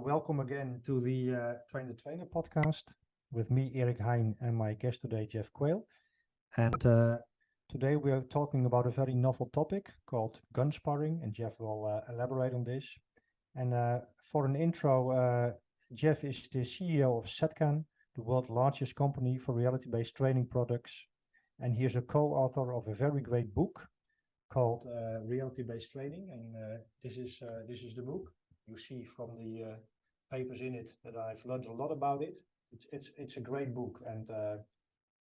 welcome again to the Train the Trainer podcast with me, Erik Hein, and my guest today, Jeff Quayle. And today we are talking about a very novel topic called gun-sparring, and Jeff will elaborate on this. And for an intro, Jeff is the CEO of Setcan, the world's largest company for reality-based training products. And he is a co-author of a very great book called Reality-Based Training. And this is the book. You see from the papers in it that I've learned a lot about it. It's a great book, and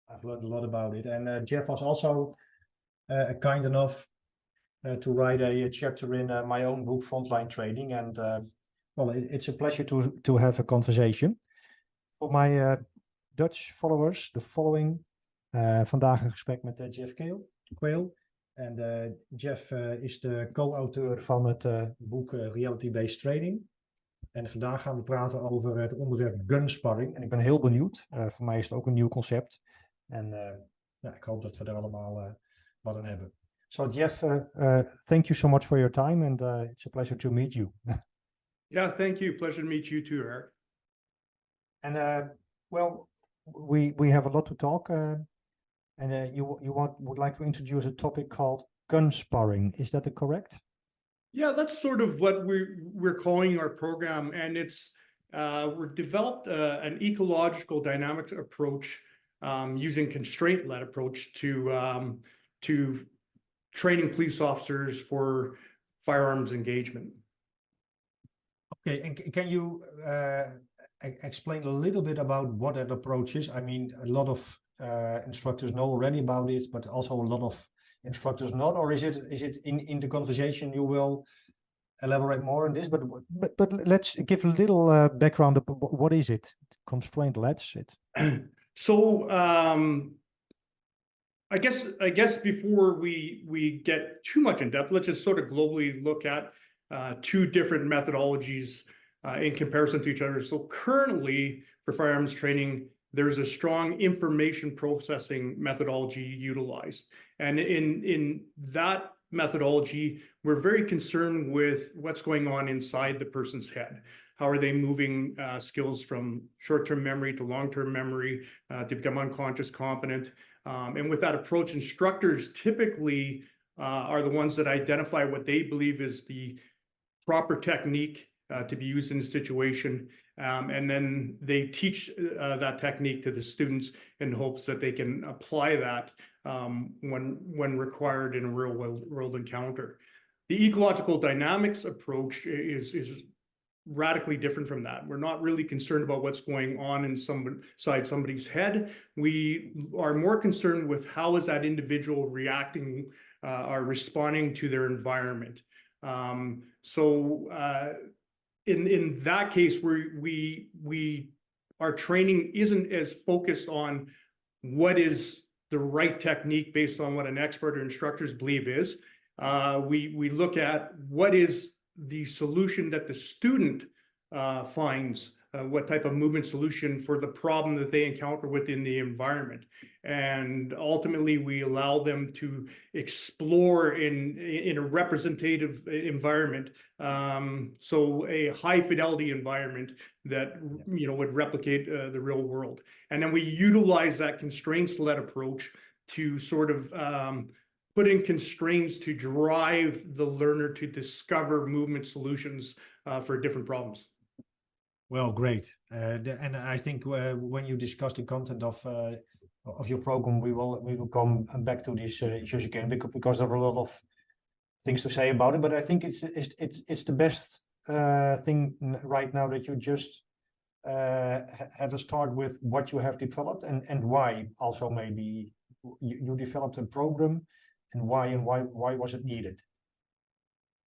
I've learned a lot about it. And Jeff was also kind enough to write a chapter in my own book, Frontline Training. And well, it's a pleasure to have a conversation. For my Dutch followers, the following. Vandaag een gesprek met Jeff Quayle. En Jeff is de co-auteur van het boek Reality-Based Training. En vandaag gaan we praten over het onderwerp gun-sparring. En ik ben heel benieuwd. Voor mij is het ook een nieuw concept. En ja, ik hoop dat we er allemaal wat aan hebben. So Jeff, thank you so much for your time. And it's a pleasure to meet you. Yeah, thank you. Pleasure to meet you too, Eric. And well, we have a lot to talk. And you would like to introduce a topic called gun-sparring. Is that correct? Yeah, that's sort of what we're calling our program, and it's we're developed an ecological dynamics approach using constraint-led approach to training police officers for firearms engagement. Okay, and can you explain a little bit about what that approach is? I mean, a lot of instructors know already about it, but also a lot of instructors not. Or is it in the conversation you will elaborate more on this? But let's give a little background. What is it? Constraint led. So I guess before we get too much in depth, let's just sort of globally look at two different methodologies in comparison to each other. So currently for firearms training, there's a strong information processing methodology utilized. And in that methodology, we're very concerned with what's going on inside the person's head. How are they moving skills from short-term memory to long-term memory to become unconscious competent? And with that approach, instructors typically are the ones that identify what they believe is the proper technique to be used in the situation. And then they teach that technique to the students in hopes that they can apply that when required in a real world encounter. The ecological dynamics approach is radically different from that. We're not really concerned about what's going on inside somebody's head. We are more concerned with how is that individual reacting or responding to their environment. In that case, our training isn't as focused on what is the right technique based on what an expert or instructors believe is. We look at what is the solution that the student finds, what type of movement solution for the problem that they encounter within the environment. And ultimately, we allow them to explore in a representative environment, so a high fidelity environment that would replicate the real world. And then we utilize that constraints-led approach to sort of put in constraints to drive the learner to discover movement solutions for different problems. Well, great. And I think when you discuss the content of your program, we will come back to these issues again because there are a lot of things to say about it. But I think it's the best thing right now that you just have a start with what you have developed and why. Also, maybe you developed a program and why was it needed?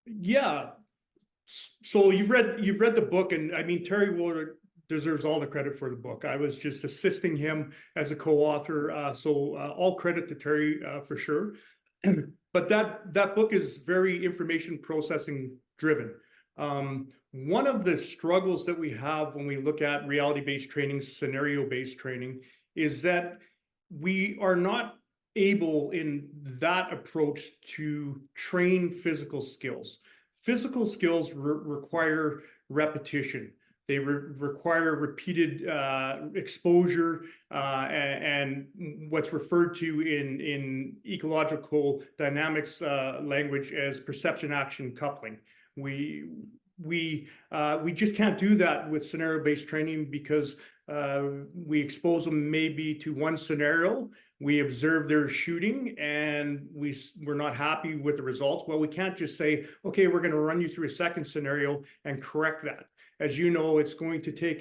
Yeah. So you've read the book, and I mean, Terry Woolard deserves all the credit for the book. I was just assisting him as a co-author, so all credit to Terry for sure. But that book is very information processing driven. One of the struggles that we have when we look at reality-based training, scenario-based training, is that we are not able in that approach to train physical skills. Physical skills require repetition. They require repeated exposure and what's referred to in ecological dynamics language as perception action coupling. We just can't do that with scenario-based training because we expose them maybe to one scenario, we observe their shooting, and we're not happy with the results. Well, we can't just say, okay, we're going to run you through a second scenario and correct that. As you know, it's going to take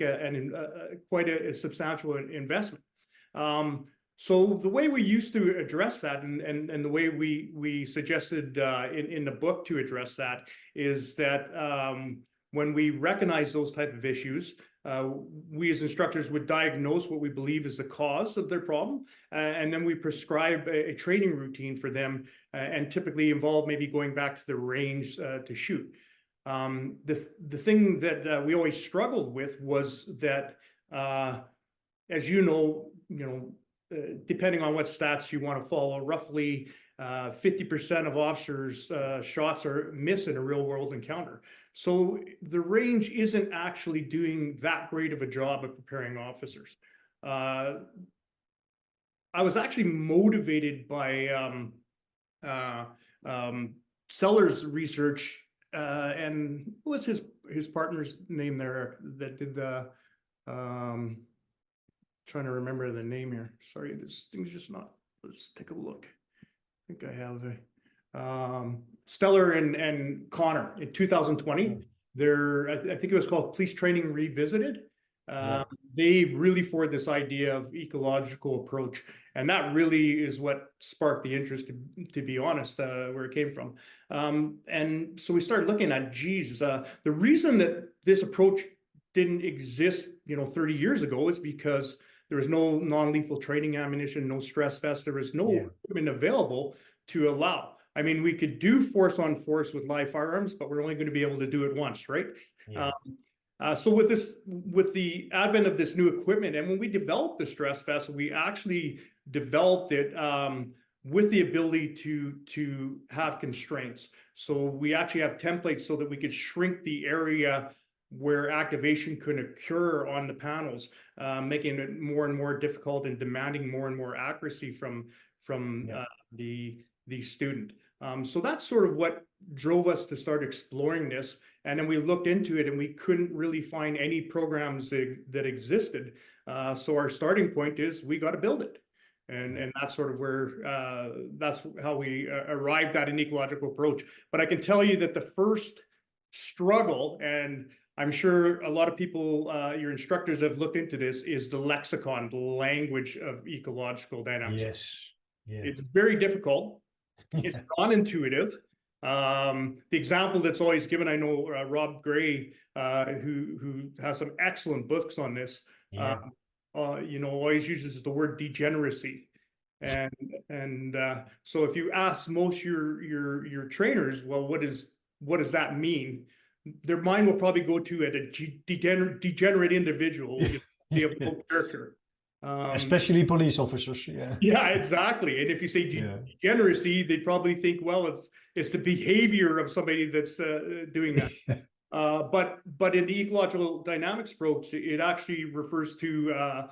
quite a substantial investment. So the way we used to address that, and the way we suggested in the book to address that, is that when we recognize those type of issues, we as instructors would diagnose what we believe is the cause of their problem, and then we prescribe a training routine for them, and typically involve maybe going back to the range to shoot. The thing that we always struggled with was that, as you know, depending on what stats you want to follow, roughly 50% of officers' shots are miss in a real-world encounter. So the range isn't actually doing that great of a job of preparing officers. I was actually motivated by Seller's research, and what was his partner's name there that did the trying to remember the name here. Sorry, this thing's just not. Let's take a look. I think I have a Steller and Connor in 2020. I think it was called Police Training Revisited. They really forward this idea of ecological approach, and that really is what sparked the interest, to be honest, where it came from. And so we started looking at, geez, the reason that this approach didn't exist, 30 years ago is because there was no non-lethal training ammunition, no stress vests. There was no equipment available to allow. I mean, we could do force on force with live firearms, but we're only going to be able to do it once, right? So with the advent of this new equipment, and when we developed the stress vest, we actually developed it with the ability to have constraints. So we actually have templates so that we could shrink the area where activation could occur on the panels, making it more and more difficult and demanding more and more accuracy from the student. So that's sort of what drove us to start exploring this. And then we looked into it and we couldn't really find any programs that existed. So our starting point is we got to build it. And that's sort of where, that's how we arrived at an ecological approach. But I can tell you that the first struggle, and I'm sure a lot of people, your instructors have looked into this, is the lexicon, the language of ecological dynamics. Yes. Yeah. It's very difficult. It's non-intuitive. The example that's always given, I know Rob Gray, who has some excellent books on this, always uses the word degeneracy. And so if you ask most your trainers, well, what does that mean? Their mind will probably go to a degenerate individual, they have no character. Especially police officers. Yeah, exactly. And if you say degeneracy, they probably think, well, it's the behavior of somebody that's doing that. But in the ecological dynamics approach, it actually refers to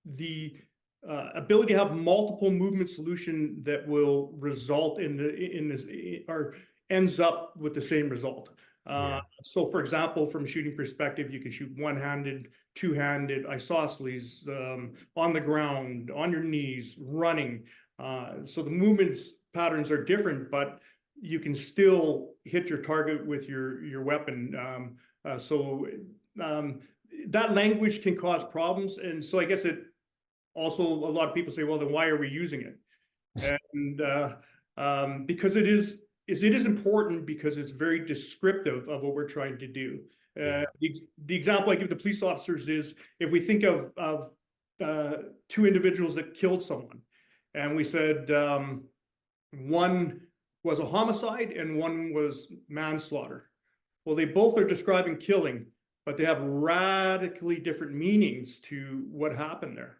the ability to have multiple movement solution that will result in this or ends up with the same result. So for example, from a shooting perspective, you can shoot one-handed, two-handed, isosceles, on the ground, on your knees, running. So the movements patterns are different, but you can still hit your target with your weapon. That language can cause problems. And so I guess it also, a lot of people say, well, then why are we using it? And because it is important, because it's very descriptive of what we're trying to do. The example I give to police officers is, if we think of two individuals that killed someone, and we said one was a homicide and one was manslaughter. Well, they both are describing killing, but they have radically different meanings to what happened there.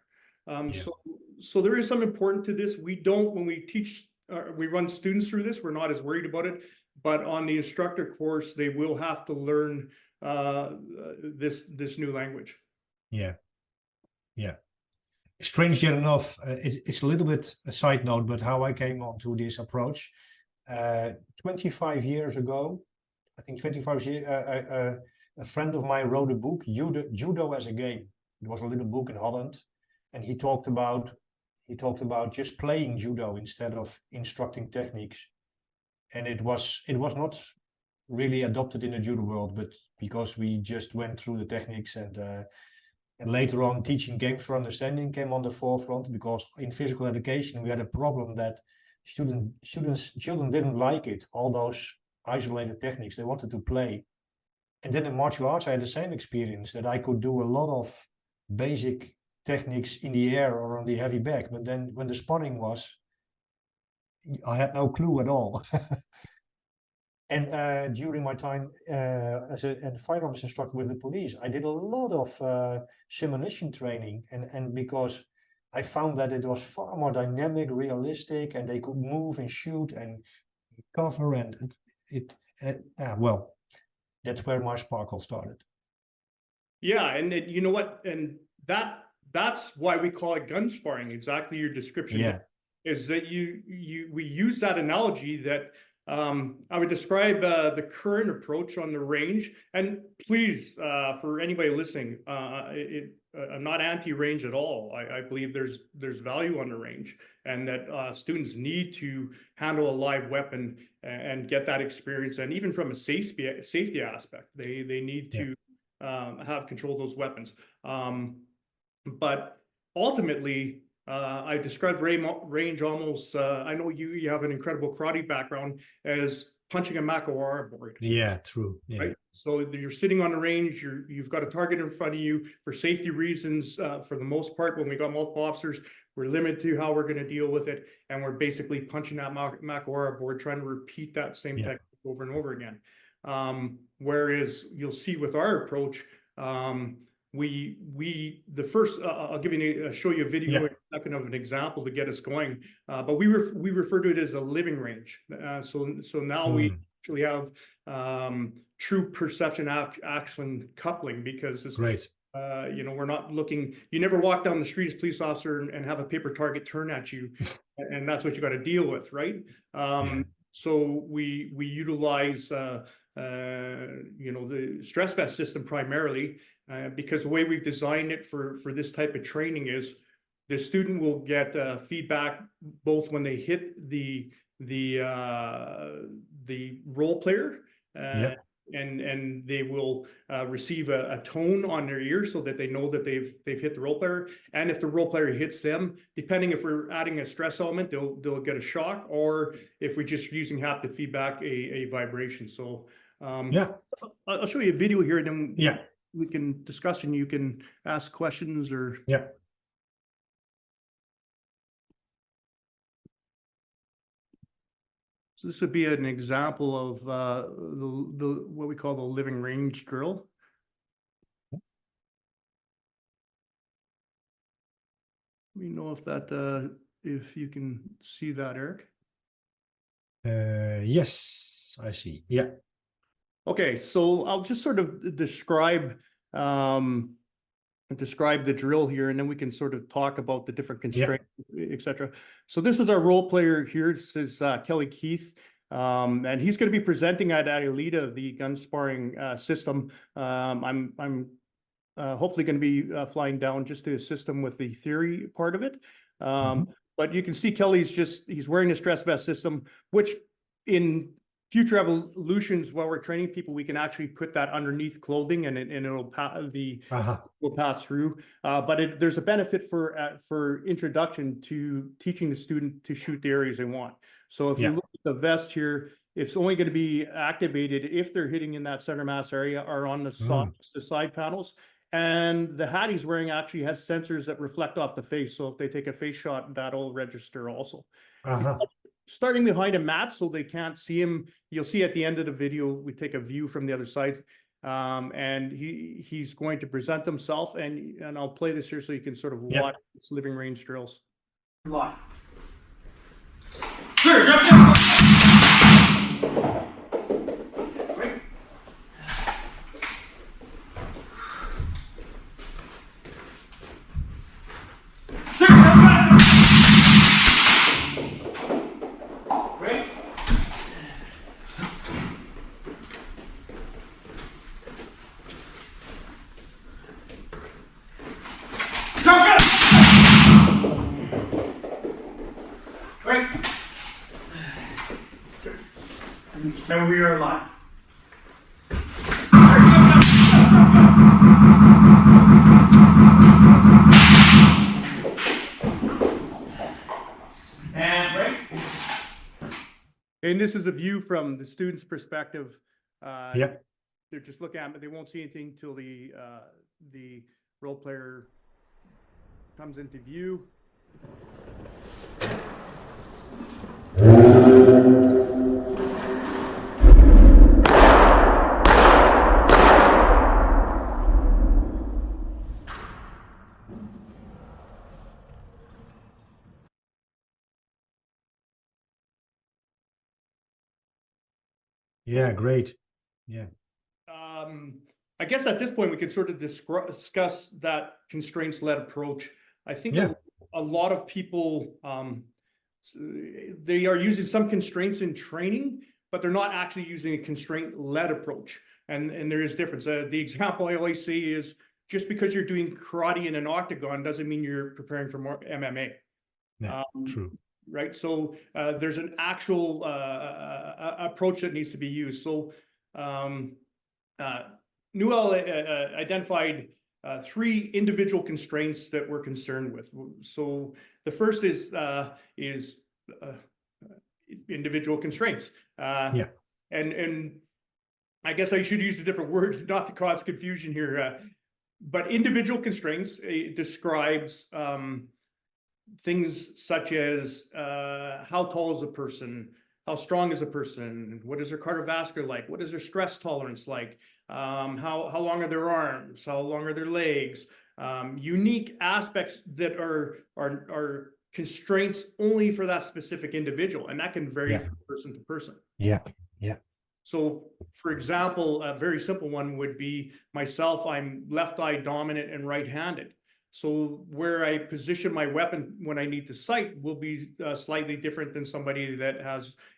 So there is some important to this. We don't, when we teach, we run students through this, we're not as worried about it, but on the instructor course, they will have to learn this new language. Yeah. Strangely enough, it's a little bit a side note, but how I came onto this approach, 25 years ago, I think 25 years, a friend of mine wrote a book, Judo as a Game. It was a little book in Holland, and he talked about just playing judo instead of instructing techniques. And it was not really adopted in the judo world, but because we just went through the techniques, and later on teaching games for understanding came on the forefront, because in physical education we had a problem that children didn't like it, all those isolated techniques. They wanted to play. And then in martial arts I had the same experience, that I could do a lot of basic techniques in the air or on the heavy bag, but then when the sparring was, I had no clue at all. And during my time as a firearms instructor with the police, I did a lot of simulation training, and because I found that it was far more dynamic, realistic, and they could move and shoot and cover, and well, that's where my sparkle started. Yeah, and you know what, and that's why we call it gun sparring. Exactly your description. Yeah. Is that we use that analogy that I would describe the current approach on the range. And please, for anybody listening, I'm not anti-range at all. I believe there's value on the range, and that students need to handle a live weapon and get that experience. And even from a safety aspect, they need to have control of those weapons. But ultimately, I described range almost, I know you have an incredible karate background, as punching a Makiwara board. Yeah, true. Yeah. Right? So you're sitting on the range, you've got a target in front of you. For safety reasons, for the most part, when we got multiple officers, we're limited to how we're going to deal with it. And we're basically punching that Makiwara board, trying to repeat that same technique over and over again. Whereas you'll see with our approach, I'll show you a video in a second of an example to get us going. But we refer to it as a living range. So now we actually have true perception action coupling, because it's great. We're not looking. You never walk down the street as a police officer and have a paper target turn at you, and that's what you got to deal with, right? So we utilize the stress vest system primarily, because the way we've designed it for this type of training is the student will get feedback both when they hit the role player, and they will receive a tone on their ear so that they know that they've hit the role player. And if the role player hits them, depending if we're adding a stress element, they'll get a shock, or if we're just using haptic feedback, a vibration. So I'll show you a video here, and then we can discuss, and you can ask questions or So this would be an example of the what we call the living range drill. Let me know if you can see that, Eric. Yes, I see. Yeah. Okay, so I'll just sort of describe the drill here, and then we can sort of talk about the different constraints, etc. So this is our role player here. This is Kelly Keith, and he's going to be presenting at Alita, the gun sparring system. I'm hopefully going to be flying down just to assist him with the theory part of it. But you can see Kelly's he's wearing a stress vest system, which in future evolutions, while we're training people, we can actually put that underneath clothing, and it'll will pass through. But there's a benefit for introduction to teaching the student to shoot the areas they want. So if you look at the vest here, it's only going to be activated if they're hitting in that center mass area or on the side panels. And the hat he's wearing actually has sensors that reflect off the face. So if they take a face shot, that'll register also. Starting behind a mat so they can't see him. You'll see at the end of the video, we take a view from the other side. And he's going to present himself, and I'll play this here so you can sort of watch its living range drills. Live. Sure, drop down. Right. And we are live. And break. And this is a view from the student's perspective. Yeah. They're just looking at it, they won't see anything till the role player comes into view. Yeah, great. Yeah. I guess at this point we could sort of discuss that constraints-led approach. I think Yeah. a lot of people, they are using some constraints in training, but they're not actually using a constraint-led approach. And there is difference. The example I always say is just because you're doing karate in an octagon doesn't mean you're preparing for more MMA. Yeah, true. Right. So there's an actual approach that needs to be used. So Newell identified 3 individual constraints that we're concerned with. So the first is individual constraints. Yeah. And I guess I should use a different word, not to cause confusion here. But individual constraints describes things such as how tall is a person, how strong is a person, what is their cardiovascular like, what is their stress tolerance like, how long are their arms, how long are their legs, unique aspects that are constraints only for that specific individual, and that can vary from person to person. Yeah, yeah. So, for example, a very simple one would be myself. I'm left eye dominant and right-handed. So where I position my weapon when I need to sight will be slightly different than somebody that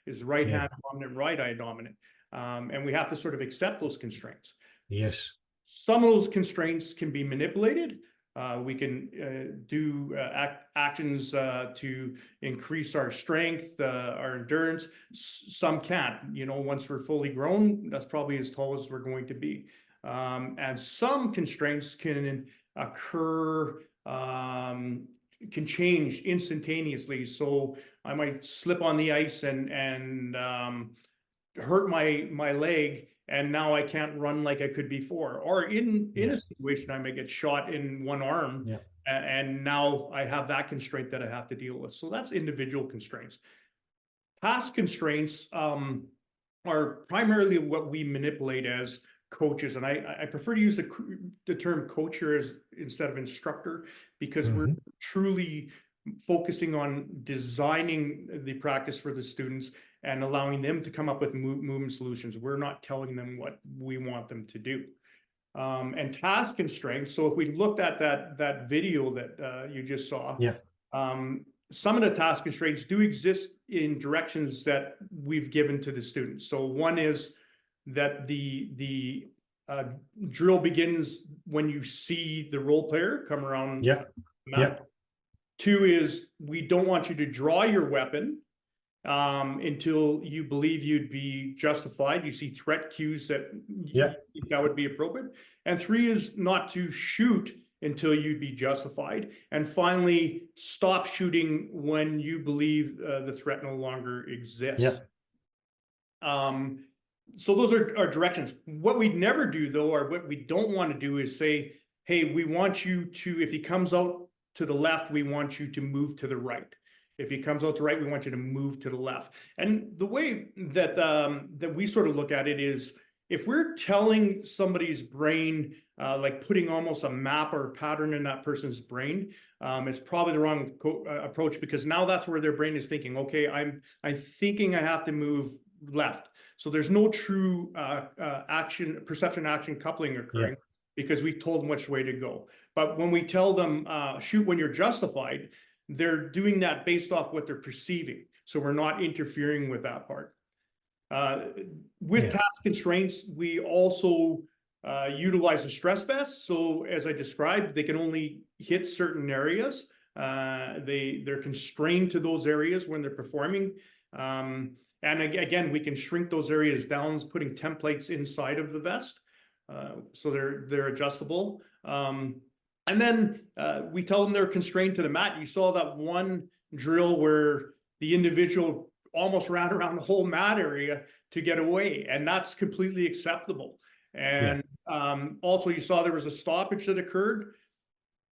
is right hand dominant, right eye dominant. And we have to sort of accept those constraints. Yes. Some of those constraints can be manipulated. We can do actions to increase our strength, our endurance. Some can't. You know, once we're fully grown, that's probably as tall as we're going to be. And some constraints can occur, can change instantaneously. So I might slip on the ice and hurt my leg, and now I can't run like I could before. Or in a situation, I may get shot in one arm, and now I have that constraint that I have to deal with. So that's individual constraints. Task constraints are primarily what we manipulate as coaches, and I prefer to use the term coach here instead of instructor, because we're truly focusing on designing the practice for the students and allowing them to come up with movement solutions. We're not telling them what we want them to do. And task constraints. So if we looked at that video that you just saw, some of the task constraints do exist in directions that we've given to the students. So one is that the drill begins when you see the role player come around. Two is we don't want you to draw your weapon until you believe you'd be justified. You see threat cues that that would be appropriate. And 3 is not to shoot until you'd be justified. And finally, stop shooting when you believe the threat no longer exists. So those are directions. What we'd never do, though, or what we don't want to do is say, hey, we want you to, if he comes out to the left, we want you to move to the right. If he comes out to the right, we want you to move to the left. And the way that that we sort of look at it is, if we're telling somebody's brain, like putting almost a map or a pattern in that person's brain, it's probably the wrong approach, because now that's where their brain is thinking, okay, I'm thinking I have to move left. So there's no true perception action coupling occurring, because we've told them which way to go. But when we tell them shoot when you're justified, they're doing that based off what they're perceiving. So we're not interfering with that part. With task constraints, we also utilize a stress vest. So as I described, they can only hit certain areas. They're constrained to those areas when they're performing. And again, we can shrink those areas down, putting templates inside of the vest. So they're adjustable. And then we tell them they're constrained to the mat. You saw that one drill where the individual almost ran around the whole mat area to get away, and that's completely acceptable. And also you saw there was a stoppage that occurred.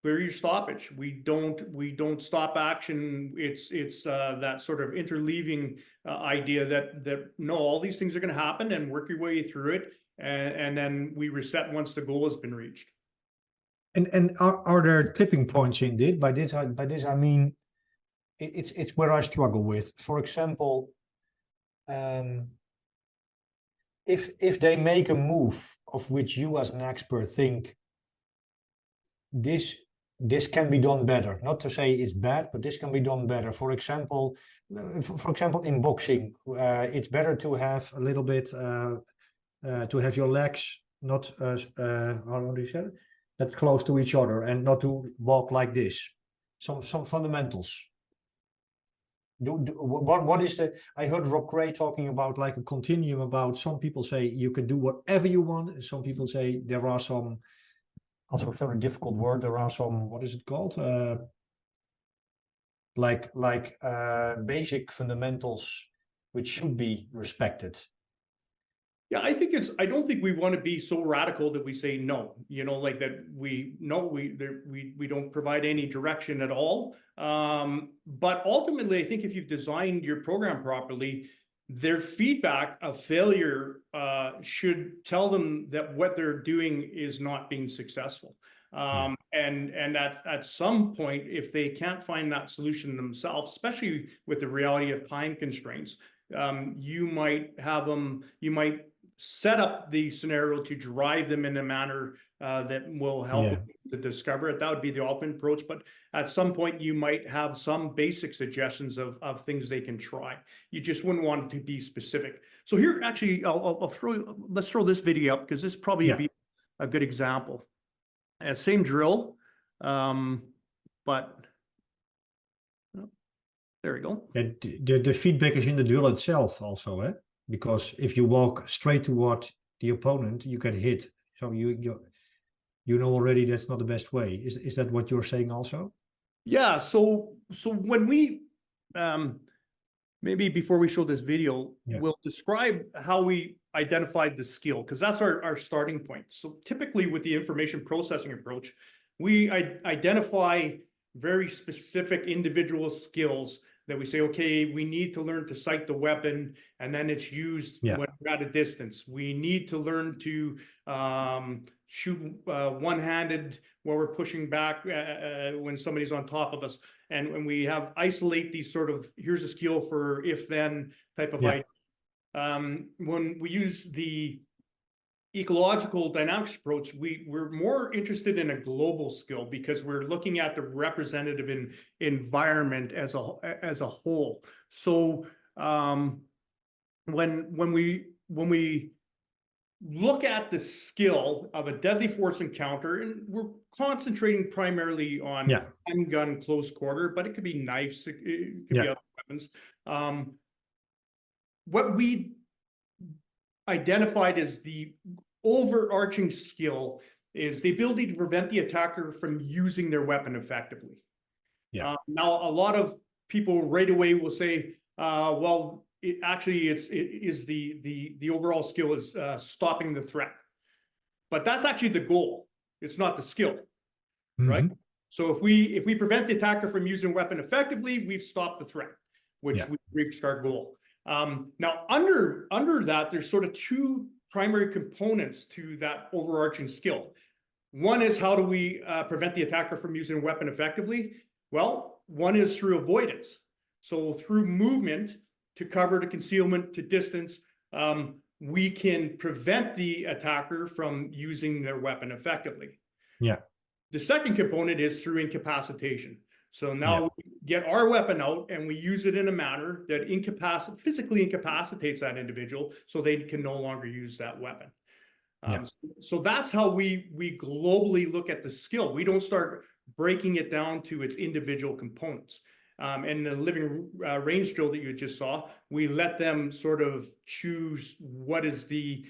Clear your stoppage. We don't stop action. It's that sort of interleaving idea that no, all these things are going to happen, and work your way through it, and then we reset once the goal has been reached. And are there tipping points in this? By this I mean it's where I struggle with. For example, if they make a move of which you as an expert think this can be done better. Not to say it's bad, but this can be done better. For example, in boxing, it's better to have a little bit to have your legs not how do you say it? That close to each other, and not to walk like this. Some fundamentals. What is the? I heard Rob Gray talking about like a continuum. About some people say you can do whatever you want, and some people say there are some. Also a very difficult word. There are some. What is it called? Basic fundamentals which should be respected. Yeah, I don't think we want to be so radical that we say no, like that we don't provide any direction at all. But ultimately, I think if you've designed your program properly, their feedback of failure should tell them that what they're doing is not being successful. And at some point, if they can't find that solution themselves, especially with the reality of time constraints, you might set up the scenario to drive them in a manner that will help them to discover it. That would be the ultimate approach. But at some point, you might have some basic suggestions of things they can try. You just wouldn't want it to be specific. So here, actually, let's throw this video up, because this probably be a good example. Same drill, but there we go. The feedback is in the drill itself also, eh? Because if you walk straight toward the opponent, you get hit. So you know already that's not the best way. Is that what you're saying also? Yeah. So when we maybe before we show this video, we'll describe how we identified the skill, because that's our starting point. So typically with the information processing approach, we identify very specific individual skills that we say, okay, we need to learn to sight the weapon, and then it's used when we're at a distance. We need to learn to shoot one-handed while we're pushing back when somebody's on top of us. And when we have isolate these sort of, here's a skill for if-then type of idea. When we use the ecological dynamics approach, we're more interested in a global skill, because we're looking at the representative environment as a whole. So when we look at the skill of a deadly force encounter, and we're concentrating primarily on handgun close quarter, but it could be knives, it could be other weapons. What we identified as the overarching skill is the ability to prevent the attacker from using their weapon effectively. Now, a lot of people right away will say, well, it is the overall skill is stopping the threat. But that's actually the goal. It's not the skill, right? So if we prevent the attacker from using a weapon effectively, we've stopped the threat, which we've reached our goal. Now, under that, there's sort of two primary components to that overarching skill. One is, how do we prevent the attacker from using a weapon effectively? Well, one is through avoidance. So through movement, to cover, to concealment, to distance, we can prevent the attacker from using their weapon effectively. The second component is through incapacitation. So now we get our weapon out and we use it in a manner that physically incapacitates that individual, so they can no longer use that weapon. So that's how we globally look at the skill. We don't start breaking it down to its individual components. And the living range drill that you just saw, we let them sort of choose what is the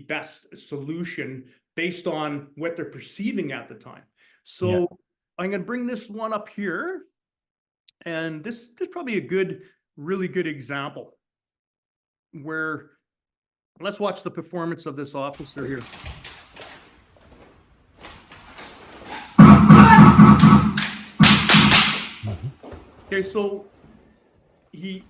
best solution based on what they're perceiving at the time. So I'm going to bring this one up here. And this is probably a really good example where, let's watch the performance of this officer here. Okay, so he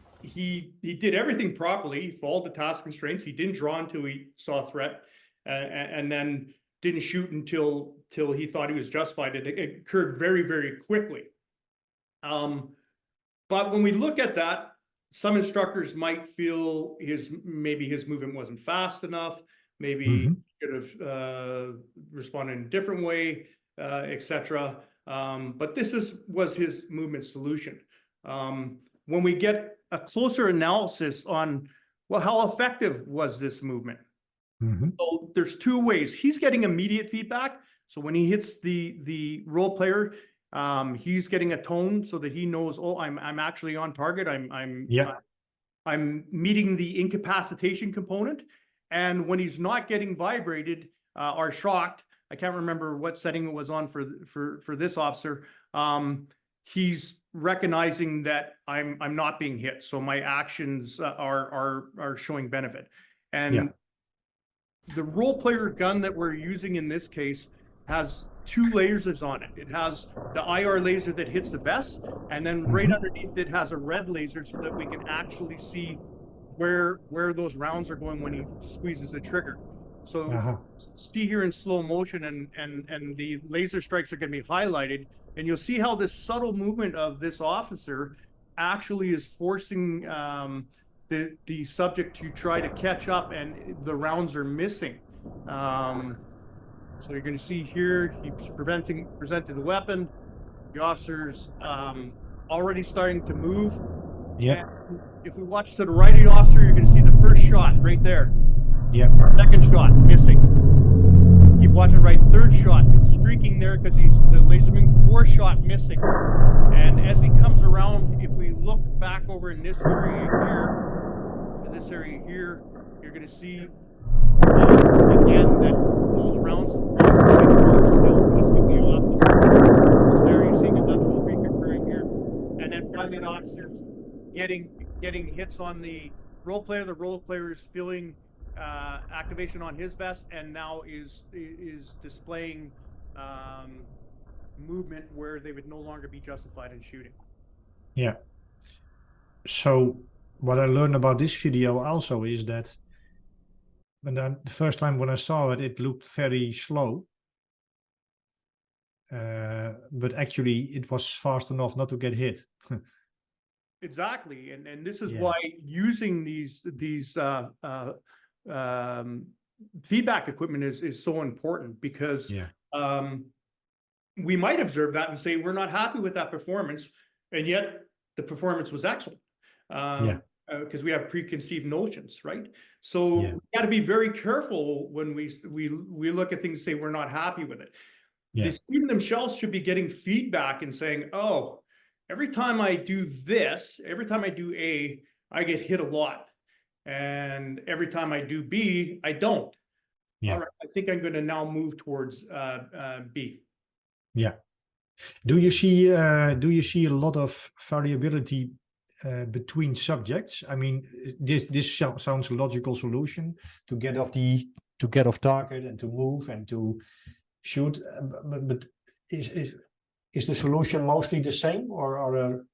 did everything properly. He followed the task constraints. He didn't draw until he saw a threat, and then didn't shoot until he thought he was justified. It occurred very, very quickly. But when we look at that, some instructors might feel maybe his movement wasn't fast enough. Maybe he should have responded in a different way, etc. But this was his movement solution. When we get a closer analysis on, well, how effective was this movement? So there's two ways. He's getting immediate feedback. So when he hits the role player, he's getting a tone so that he knows, oh, I'm actually on target. I'm meeting the incapacitation component. And when he's not getting vibrated or shocked, I can't remember what setting it was on for this officer. He's recognizing that I'm not being hit, so my actions are showing benefit. And the role player gun that we're using in this case has two lasers on it. It has the IR laser that hits the vest, and then right underneath it has a red laser so that we can actually see where those rounds are going when he squeezes the trigger. So see here in slow motion, and the laser strikes are going to be highlighted, and you'll see how this subtle movement of this officer actually is forcing the subject to try to catch up, and the rounds are missing. So you're going to see here, he's presenting the weapon. The officer's already starting to move. And if we watch to the right of the officer, you're going to see the first shot right there. Second shot, missing. Keep watching right, third shot. It's streaking there because the laser moving. Fourth shot, missing. And as he comes around, if we look back over in this area here, you're going to see again that those rounds are still missing the officer. So there you're seeing another streak occurring here. And then finally the officer's getting hits on the role player. The role player is feeling activation on his vest, and now is displaying movement where they would no longer be justified in shooting. So what I learned about this video also is that the first time when I saw it, it looked very slow. But actually it was fast enough not to get hit. Exactly. And this is why using these feedback equipment is so important, because we might observe that and say we're not happy with that performance, and yet the performance was excellent. Because we have preconceived notions, right? So we got to be very careful when we look at things and say we're not happy with it. The student themselves should be getting feedback and saying, oh, every time I do this, every time I do A, I get hit a lot. And every time I do B, I don't. All right, I think I'm going to now move towards B. Do you see a lot of variability between subjects? I mean, this sounds a logical solution to get off target and to move and to shoot, but is the solution mostly the same, or are there?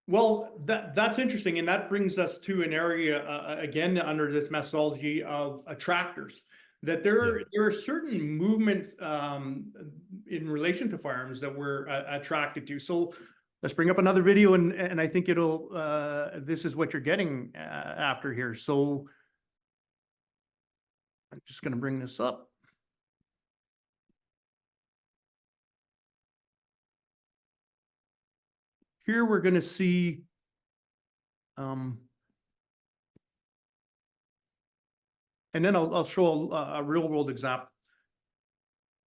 Well, that's interesting, and that brings us to an area again under this methodology of attractors. That there are certain movements in relation to firearms that we're attracted to. So let's bring up another video, and I think it'll this is what you're getting after here. So I'm just going to bring this up. Here we're going to see and then I'll show a real world example.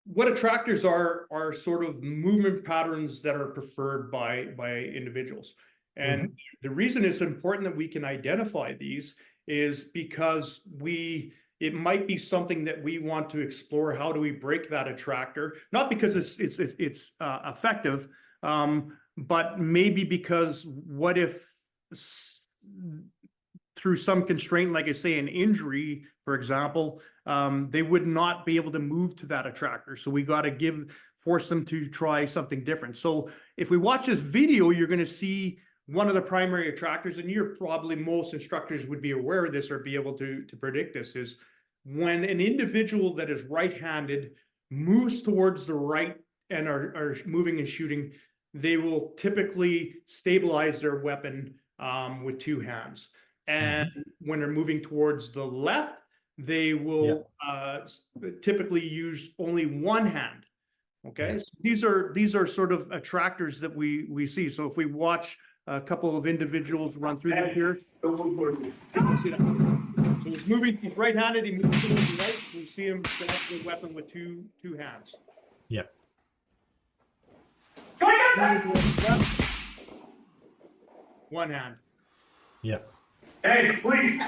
what attractors are sort of movement patterns that are preferred by individuals. And the reason it's important that we can identify these is because it might be something that we want to explore. How do we break that attractor? Not because it's effective, but maybe because what if through some constraint, like I say, an injury, for example, they would not be able to move to that attractor. So we got to force them to try something different. So if we watch this video, you're going to see one of the primary attractors, and most instructors would be aware of this or be able to predict this, is when an individual that is right-handed moves towards the right and are moving and shooting, they will typically stabilize their weapon with two hands. And when they're moving towards the left, they will typically use only one hand. Okay, so these are sort of attractors that we see. So if we watch a couple of individuals run through them here, see that. So he's right-handed, he moves to the right, we see him select the weapon with two hands. Yeah. One hand. Yeah. Hey, please.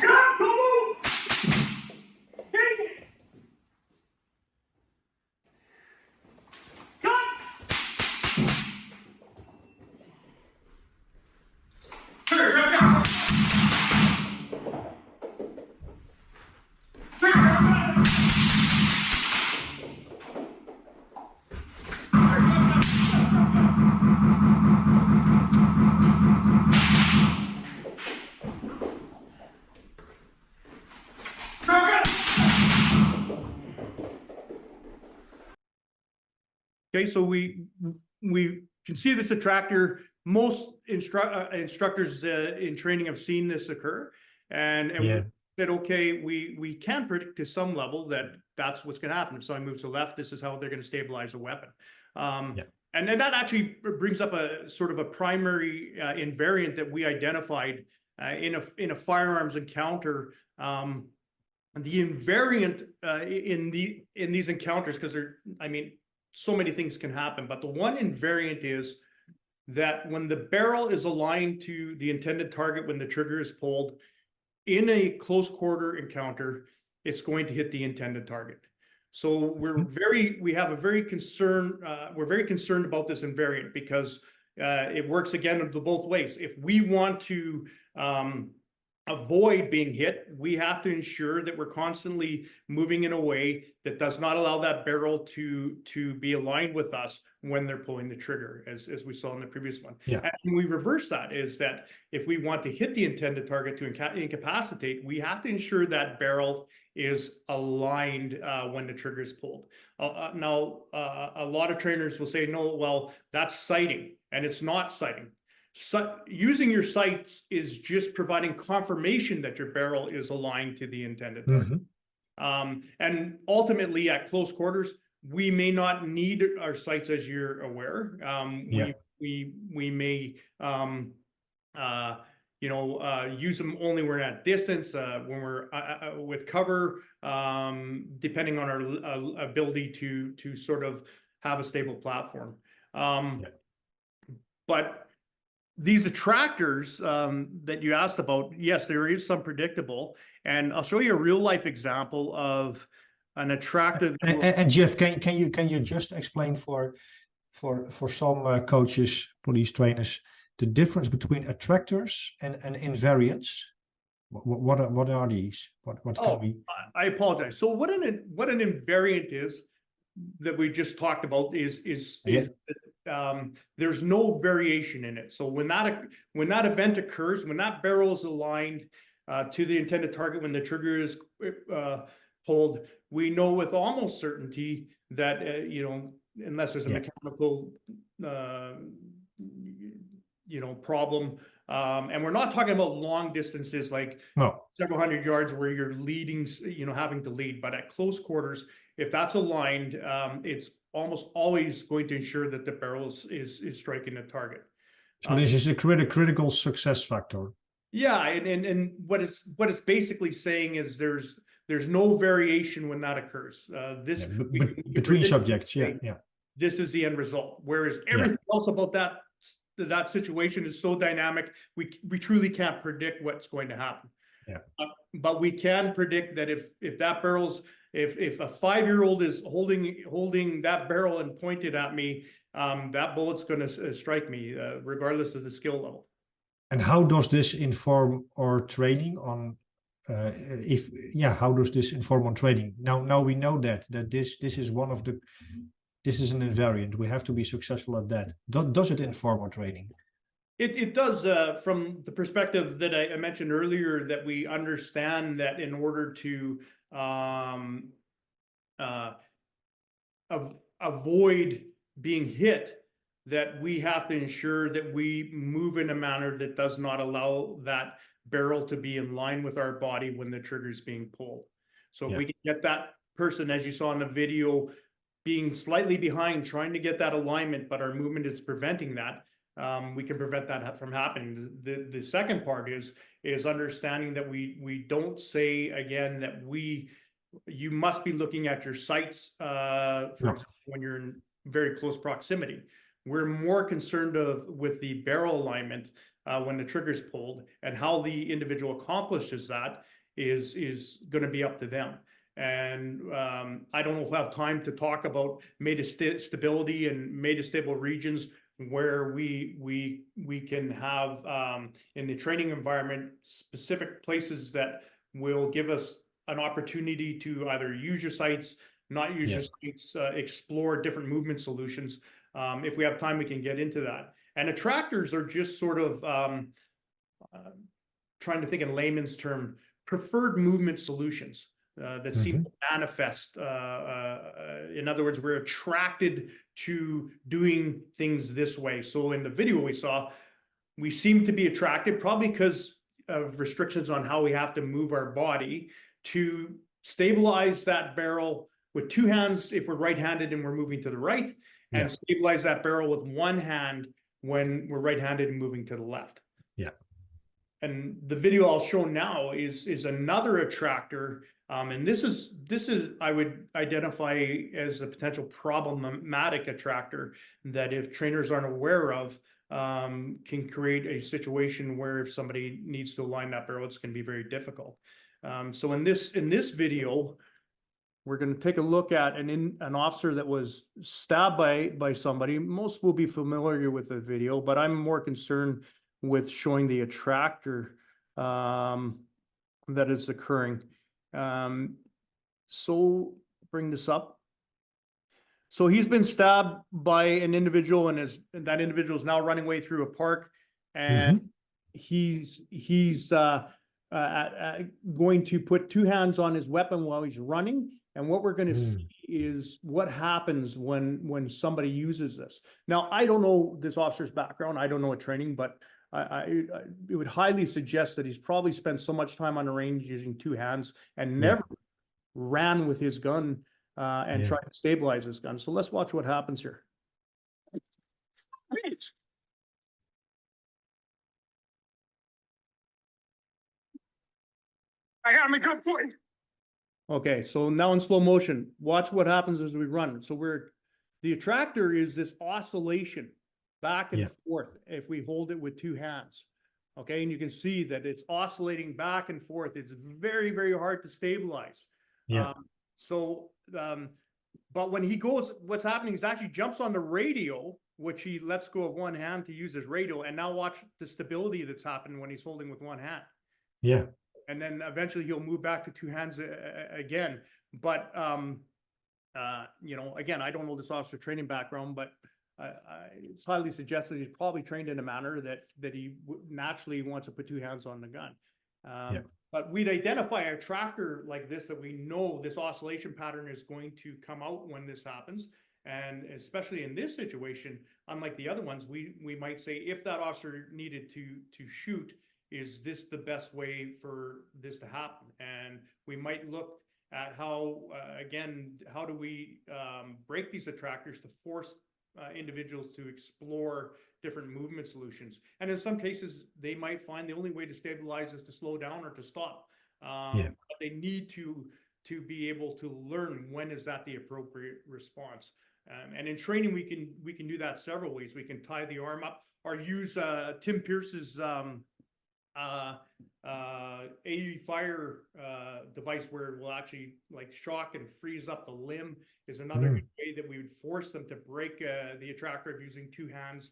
Okay, so we can see this attractor. Most instructors in training have seen this occur, and we said, okay, we can predict to some level that that's what's going to happen. If someone moves to the left, this is how they're going to stabilize a weapon. And then that actually brings up a sort of a primary invariant that we identified in a firearms encounter. The invariant in these encounters, because so many things can happen, but the one invariant is that when the barrel is aligned to the intended target, when the trigger is pulled in a close quarter encounter, it's going to hit the intended target. So we're very concerned about this invariant, because it works again both ways. If we want to avoid being hit, we have to ensure that we're constantly moving in a way that does not allow that barrel to be aligned with us when they're pulling the trigger, as we saw in the previous one. And we reverse that, is that if we want to hit the intended target to incapacitate, we have to ensure that barrel is aligned when the trigger is pulled. Now, a lot of trainers will say, no, well, that's sighting, and it's not sighting. So using your sights is just providing confirmation that your barrel is aligned to the intended target. And ultimately, at close quarters, we may not need our sights, as you're aware. We may use them only when we're at distance, when we're with cover, depending on our ability to sort of have a stable platform. But these attractors that you asked about, yes, there is some predictable, and I'll show you a real life example of an attractive. And Jeff, can you just explain for some coaches, police trainers, the difference between attractors and invariants? What are these? What can we? I apologize. So what an invariant is that we just talked about is there's no variation in it. So when that event occurs, when that barrel is aligned to the intended target, when the trigger is pulled, we know with almost certainty that unless there's a mechanical problem, and we're not talking about long distances like several hundred yards where you're leading, having to lead, but at close quarters, if that's aligned, it's almost always going to ensure that the barrel is striking the target. So this is a critical success factor. Yeah, and what it's basically saying is there's There's no variation when that occurs. Between subjects, yeah. This is the end result. Whereas everything else about that situation is so dynamic, we truly can't predict what's going to happen. Yeah. But we can predict that if that barrel's if a 5-year-old is holding that barrel and pointed at me, that bullet's going to strike me, regardless of the skill level. And how does this inform our training on? How does this inform on training? Now we know that this is one of the. This is an invariant. We have to be successful at that. Does it inform our training? It does, from the perspective that I mentioned earlier, that we understand that in order to avoid being hit, that we have to ensure that we move in a manner that does not allow that barrel to be in line with our body when the trigger is being pulled. So if we can get that person, as you saw in the video, being slightly behind, trying to get that alignment, but our movement is preventing that, we can prevent that from happening. The second part is understanding that we don't say, again, that you must be looking at your sights, for example, when you're in very close proximity. We're more concerned with the barrel alignment when the trigger's pulled, and how the individual accomplishes that is going to be up to them. And I don't know if I have time to talk about stability and metastable regions, where we can have in the training environment specific places that will give us an opportunity to either use your sights, not use your sights, explore different movement solutions. If we have time, we can get into that. And attractors are just sort of trying to think in layman's term, preferred movement solutions that seem to manifest. In other words, we're attracted to doing things this way. So in the video we saw, we seem to be attracted, probably because of restrictions on how we have to move our body to stabilize that barrel with two hands if we're right-handed and we're moving to the right, and stabilize that barrel with one hand when we're right-handed and moving to the left. Yeah. And the video I'll show now is another attractor, and this is I would identify as a potential problematic attractor that, if trainers aren't aware of, can create a situation where if somebody needs to align that barrel, it's going to be very difficult. So in this video, we're going to take a look at an officer that was stabbed by somebody. Most will be familiar with the video, but I'm more concerned with showing the attractor that is occurring. So bring this up. So he's been stabbed by an individual, and that individual is now running away through a park, and he's going to put two hands on his weapon while he's running. And what we're going to see is what happens when somebody uses this. Now, I don't know this officer's background. I don't know what training, but it would highly suggest that he's probably spent so much time on the range using two hands and never ran with his gun and tried to stabilize his gun. So let's watch what happens here. I got him a good point. Okay, so now in slow motion, watch what happens as we run. So the attractor is this oscillation back and forth if we hold it with two hands. Okay, and you can see that it's oscillating back and forth. It's very, very hard to stabilize. But when he goes, what's happening is actually jumps on the radio, which he lets go of one hand to use his radio. And now watch the stability that's happened when he's holding with one hand. Yeah. And then eventually he'll move back to two hands again. But, you know, again, I don't know this officer training background, but it's highly suggested he's probably trained in a manner that he naturally wants to put two hands on the gun. But we'd identify a tractor like this, that we know this oscillation pattern is going to come out when this happens. And especially in this situation, unlike the other ones, we might say, if that officer needed to shoot, is this the best way for this to happen? And we might look at how, again, how do we break these attractors to force individuals to explore different movement solutions? And in some cases, they might find the only way to stabilize is to slow down or to stop. But they need to to be able to learn when is that the appropriate response. And in training, we can do that several ways. We can tie the arm up or use Tim Pierce's AE fire device where it will actually like shock and freeze up the limb is another good way that we would force them to break the attractor of using two hands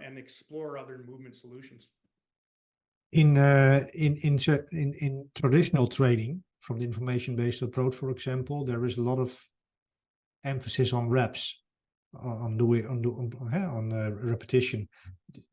and explore other movement solutions. In traditional training, from the information-based approach, for example, there is a lot of emphasis on reps, on repetition.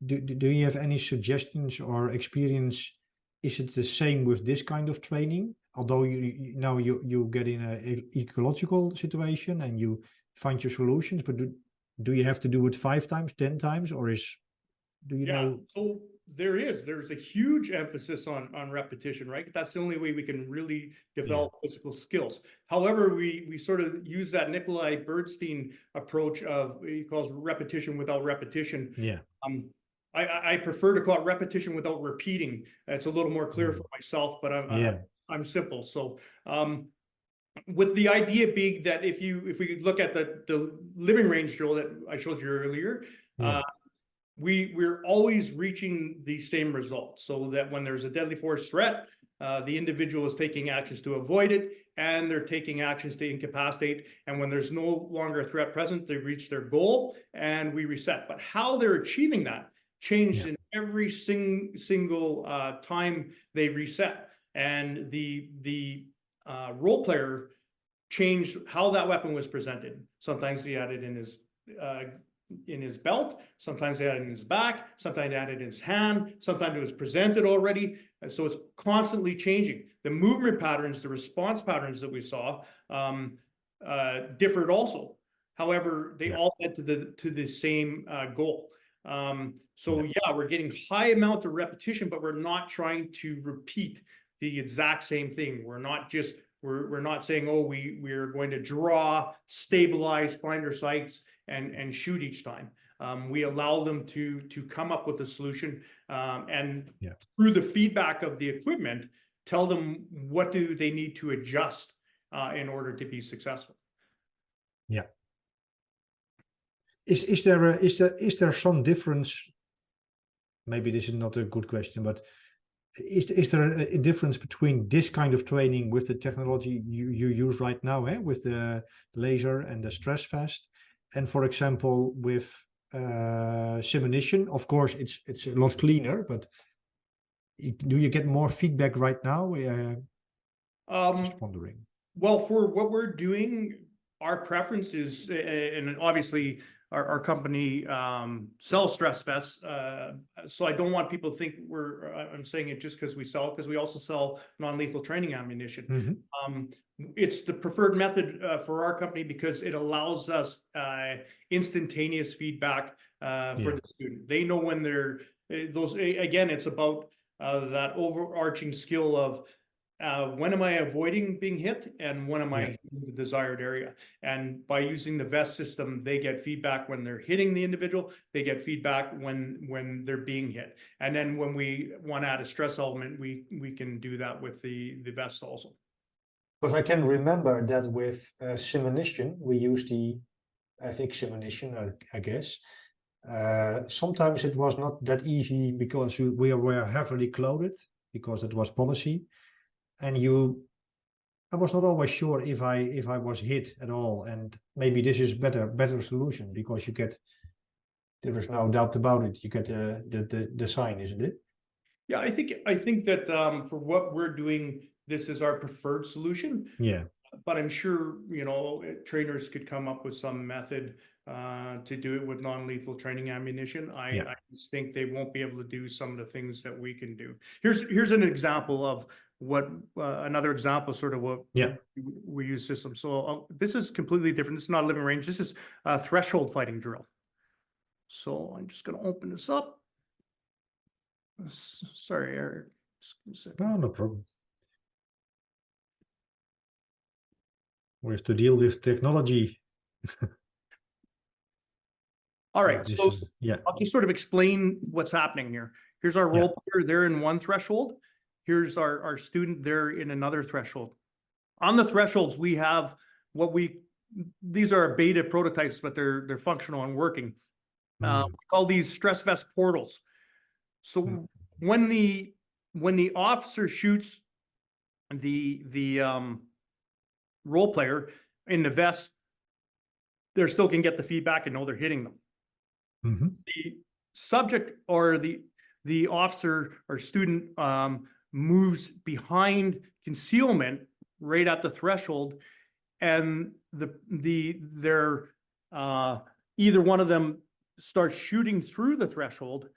Do you have any suggestions or experience? Is it the same with this kind of training? Although you get in an ecological situation and you find your solutions, but do you have to do it 5 times, 10 times, or do you know? So there's a huge emphasis on repetition, right? That's the only way we can really develop physical skills. However, we sort of use that Nikolai Bernstein approach of, he calls repetition without repetition. I prefer to call it repetition without repeating. It's a little more clear for myself, but I'm simple. So with the idea being that if we look at the living range drill that I showed you earlier, we're always reaching the same results, so that when there's a deadly force threat, the individual is taking actions to avoid it, and they're taking actions to incapacitate. And when there's no longer a threat present, they reach their goal and we reset. But how they're achieving that changed in every single time they reset. And the role player changed how that weapon was presented. Sometimes he had it in his belt, sometimes they had it in his back, sometimes they had it in his hand, sometimes it was presented already. And so it's constantly changing. The movement patterns, the response patterns that we saw differed also. However, they all led to the same goal. We're getting high amount of repetition, but we're not trying to repeat the exact same thing. We're not just, we're not saying, oh, we're going to draw, stabilize, find our sights, and shoot each time. We allow them to come up with a solution, and through the feedback of the equipment, tell them what do they need to adjust in order to be successful. Yeah. Is there some difference? Maybe this is not a good question, but is there a difference between this kind of training with the technology you use right now, with the laser and the stress vest, and for example with simulation? Of course, it's a lot cleaner, but do you get more feedback right now? Just wondering. Well, for what we're doing, our preference is, and obviously our company sells stress vests, so I don't want people to think I'm saying it just because we sell it, because we also sell non-lethal training ammunition. It's the preferred method for our company because it allows us instantaneous feedback for the student. They know when they're again, it's about that overarching skill of when am I avoiding being hit and when am I in the desired area? And by using the vest system, they get feedback when they're hitting the individual, they get feedback when they're being hit. And then when we want to add a stress element, we can do that with the vest also. Because I can remember that with simulation, we use the FX simulation, I guess. Sometimes it was not that easy because we were heavily clothed, because it was policy. And I was not always sure if I was hit at all, and maybe this is better solution, because there is no doubt about it. You get the sign, isn't it? Yeah, I think that for what we're doing, this is our preferred solution. Yeah. But I'm sure trainers could come up with some method to do it with non-lethal training ammunition. I just think they won't be able to do some of the things that we can do. Here's an example of what another example, sort of what we use systems. So this is completely different. This is not a living range. This is a threshold fighting drill. So I'm just going to open this up. Sorry, Eric. No problem. We have to deal with technology. All right, so I'll just sort of explain what's happening here. Here's our role player, they're in one threshold. Here's our student, they're in another threshold. on the thresholds, we have these are beta prototypes, but they're functional and working. We call these stress vest portals. So when the officer shoots the role player in the vest, they still can get the feedback and know they're hitting them. The subject or the officer or student moves behind concealment right at the threshold, and they're either one of them starts shooting through the threshold.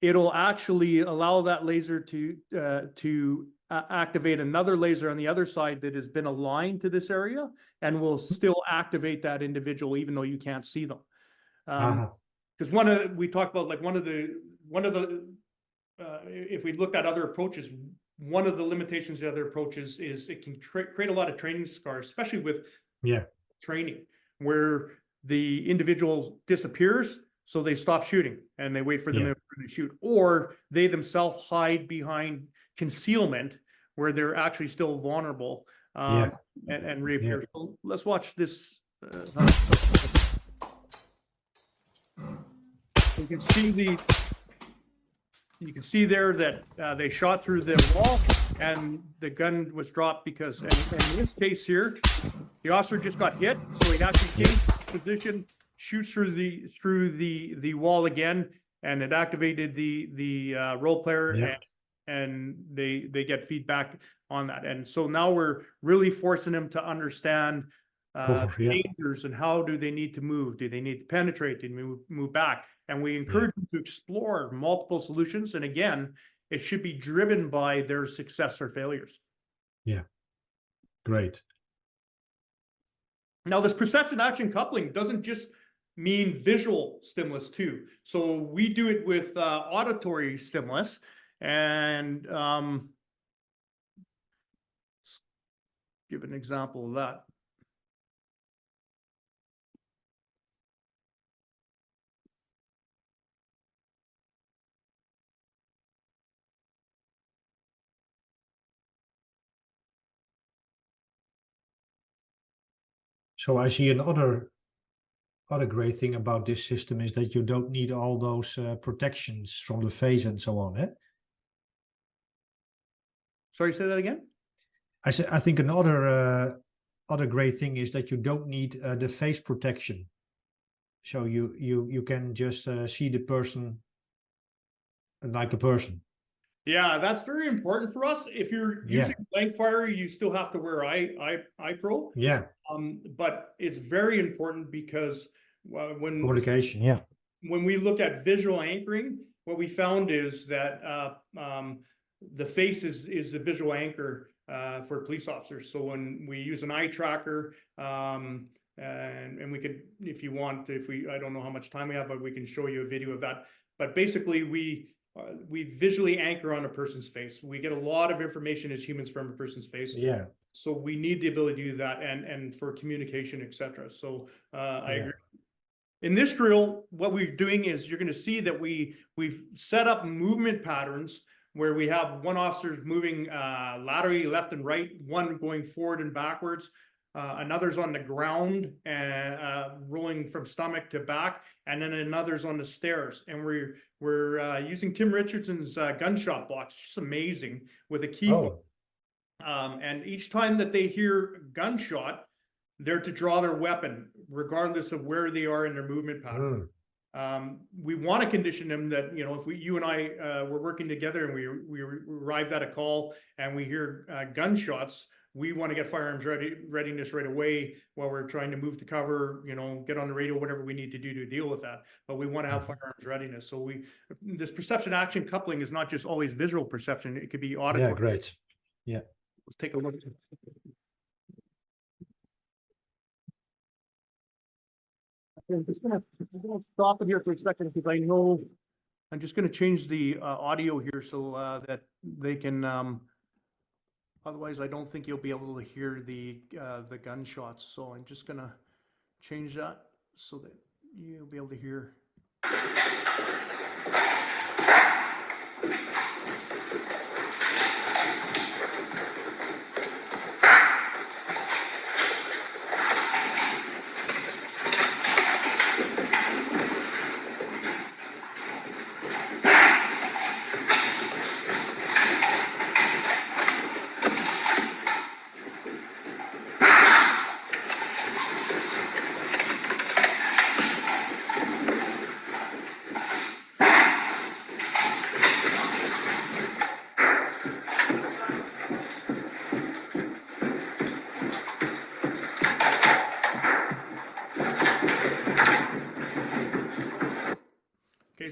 It'll actually allow that laser to activate another laser on the other side that has been aligned to this area, and will still activate that individual even though you can't see them. Because we talked about, like, one of the if we look at other approaches, one of the limitations of other approaches is it can create a lot of training scars, especially with training, where the individual disappears, so they stop shooting and they wait for them to shoot, or they themselves hide behind concealment where they're actually still vulnerable and reappear. So let's watch this. You can see there that they shot through the wall and the gun was dropped because, in this case here, the officer just got hit, so he actually changed position, shoots through the wall again, and it activated the role player, and they get feedback on that. And so now we're really forcing them to understand dangers and how do they need to move. Do they need to penetrate? Do they move back? And we encourage them to explore multiple solutions. And again, it should be driven by their success or failures. Yeah, great. Now, this perception action coupling doesn't just mean visual stimulus too. So we do it with auditory stimulus, and let's give an example of that. So I see another great thing about this system is that you don't need all those protections from the face and so on. Sorry, say that again? I think another great thing is that you don't need the face protection. So you can just see the person like a person. Yeah, that's very important for us. If you're using blank fire, you still have to wear eye pro. Yeah. But it's very important because when communication, when we look at visual anchoring, what we found is that the face is the visual anchor for police officers. So when we use an eye tracker, and we could, if you want, I don't know how much time we have, but we can show you a video of that. But basically, we visually anchor on a person's face. We get a lot of information as humans from a person's face. Yeah. So we need the ability to do that, and for communication, etc. So I agree. In this drill, what we're doing is you're going to see that we've set up movement patterns where we have one officer moving laterally left and right, one going forward and backwards, another's on the ground and rolling from stomach to back, and then another's on the stairs. And we're using Tim Richardson's gunshot blocks, just amazing, with a key. And each time that they hear gunshot, they're to draw their weapon, regardless of where they are in their movement pattern. We want to condition them that, you know, if you and I were working together and we arrived at a call and we hear gunshots, we want to get firearms readiness right away while we're trying to move to cover, you know, get on the radio, whatever we need to do to deal with that. But we want to have firearms readiness. So this perception action coupling is not just always visual perception. It could be auditory. Yeah, great. Yeah. Let's take a look. I'm just gonna stop it here for a second because I know I'm just going to change the audio here so that they can. Otherwise, I don't think you'll be able to hear the gunshots. So I'm just going to change that so that you'll be able to hear.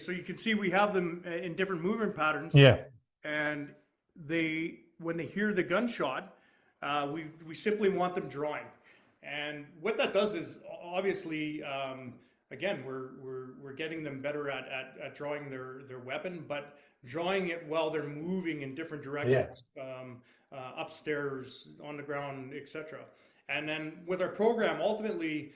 so you can see we have them in different movement patterns. Yeah. And when they hear the gunshot, we simply want them drawing. And what that does is obviously, again, we're getting them better at drawing their weapon, but drawing it while they're moving in different directions, upstairs, on the ground, etc. And then with our program, ultimately,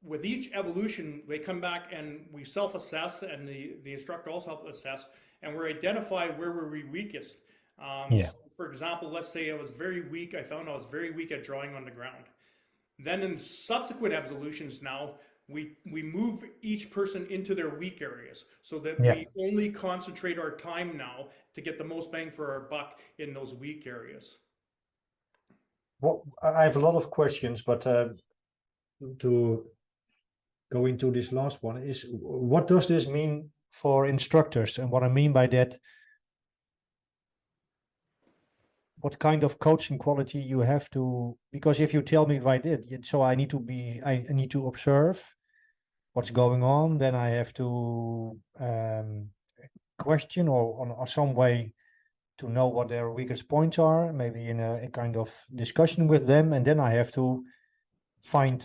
with each evolution, they come back and we self-assess, and the instructor also helps assess, and we identify where we're weakest. So for example, let's say I was very weak. I found I was very weak at drawing on the ground. Then in subsequent evolutions now, we move each person into their weak areas so that we only concentrate our time now to get the most bang for our buck in those weak areas. Well, I have a lot of questions, but to go into this last one is, what does this mean For instructors? And what I mean by that, what kind of coaching quality you have to, because if you tell me what I did, so I need to observe what's going on, then I have to question or some way to know what their weakest points are, maybe in a kind of discussion with them, and then I have to find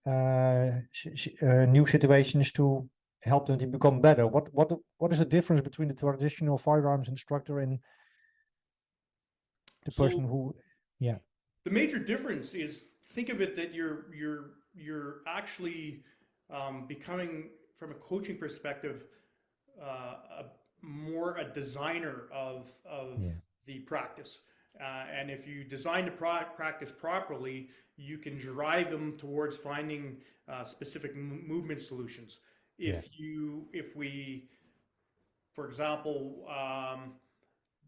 new situations to help them to become better. What is the difference between the traditional firearms instructor and the person who, The major difference is, think of it that you're actually becoming, from a coaching perspective, more a designer of the practice. And if you design the practice properly, you can drive them towards finding specific movement solutions. If we, for example,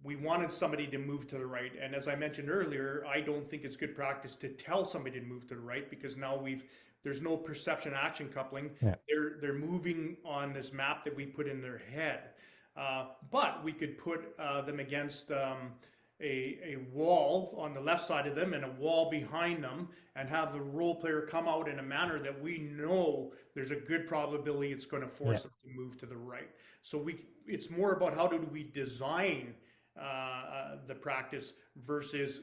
we wanted somebody to move to the right, and as I mentioned earlier, I don't think it's good practice to tell somebody to move to the right, because now there's no perception action coupling. They're moving on this map that we put in their head. But we could put them against a wall on the left side of them and a wall behind them, and have the role player come out in a manner that we know there's a good probability it's going to force them to move to the right. So it's more about how do we design the practice versus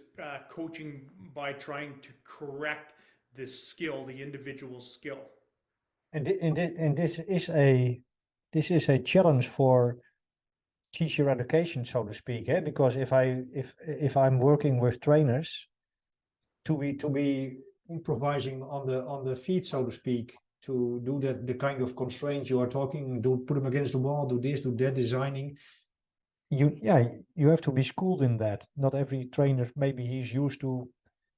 coaching by trying to correct the skill, the individual skill. and this is a challenge for teacher education, so to speak, because if I'm working with trainers, to be improvising on the feet, so to speak, to do the kind of constraints you are talking, put them against the wall, do this, do that, designing. You have to be schooled in that. Not every trainer, maybe he's used to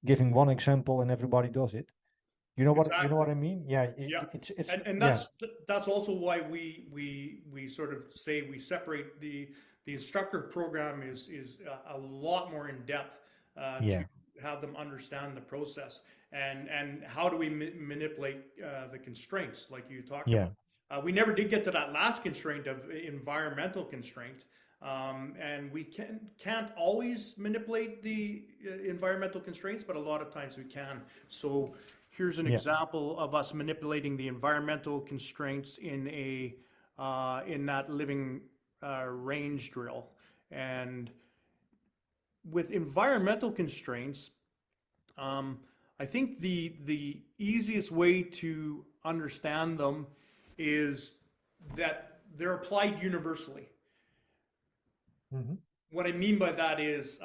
giving one example and everybody does it. You know Exactly. You know what I mean? It's that's also why we sort of say we separate the instructor program is a lot more in depth to have them understand the process and how do we manipulate the constraints like you talked about. We never did get to that last constraint of environmental constraint. And we can't always manipulate the environmental constraints, but a lot of times we can. So here's an example of us manipulating the environmental constraints in that living range drill. And with environmental constraints, I think the easiest way to understand them is that they're applied universally. What I mean by that is,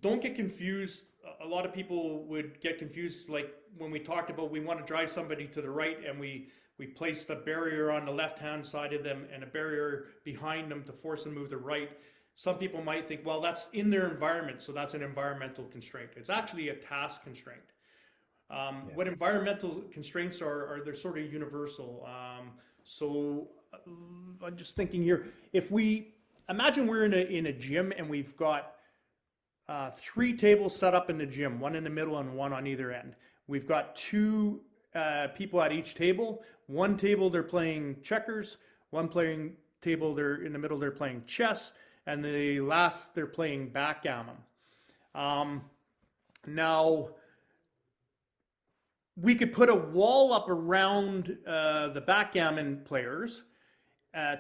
don't get confused. A lot of people would get confused, like when we talked about we want to drive somebody to the right and we place the barrier on the left-hand side of them and a barrier behind them to force them to move to the right. Some people might think, well, that's in their environment, so that's an environmental constraint. It's actually a task constraint. What environmental constraints are they're sort of universal. So I'm just thinking here, if we imagine we're in a gym and we've got 3 tables set up in the gym, one in the middle and one on either end. We've got 2 people at each table. One table they're playing checkers, one playing table they're in the middle they're playing chess, and the last they're playing backgammon. Now, we could put a wall up around the backgammon players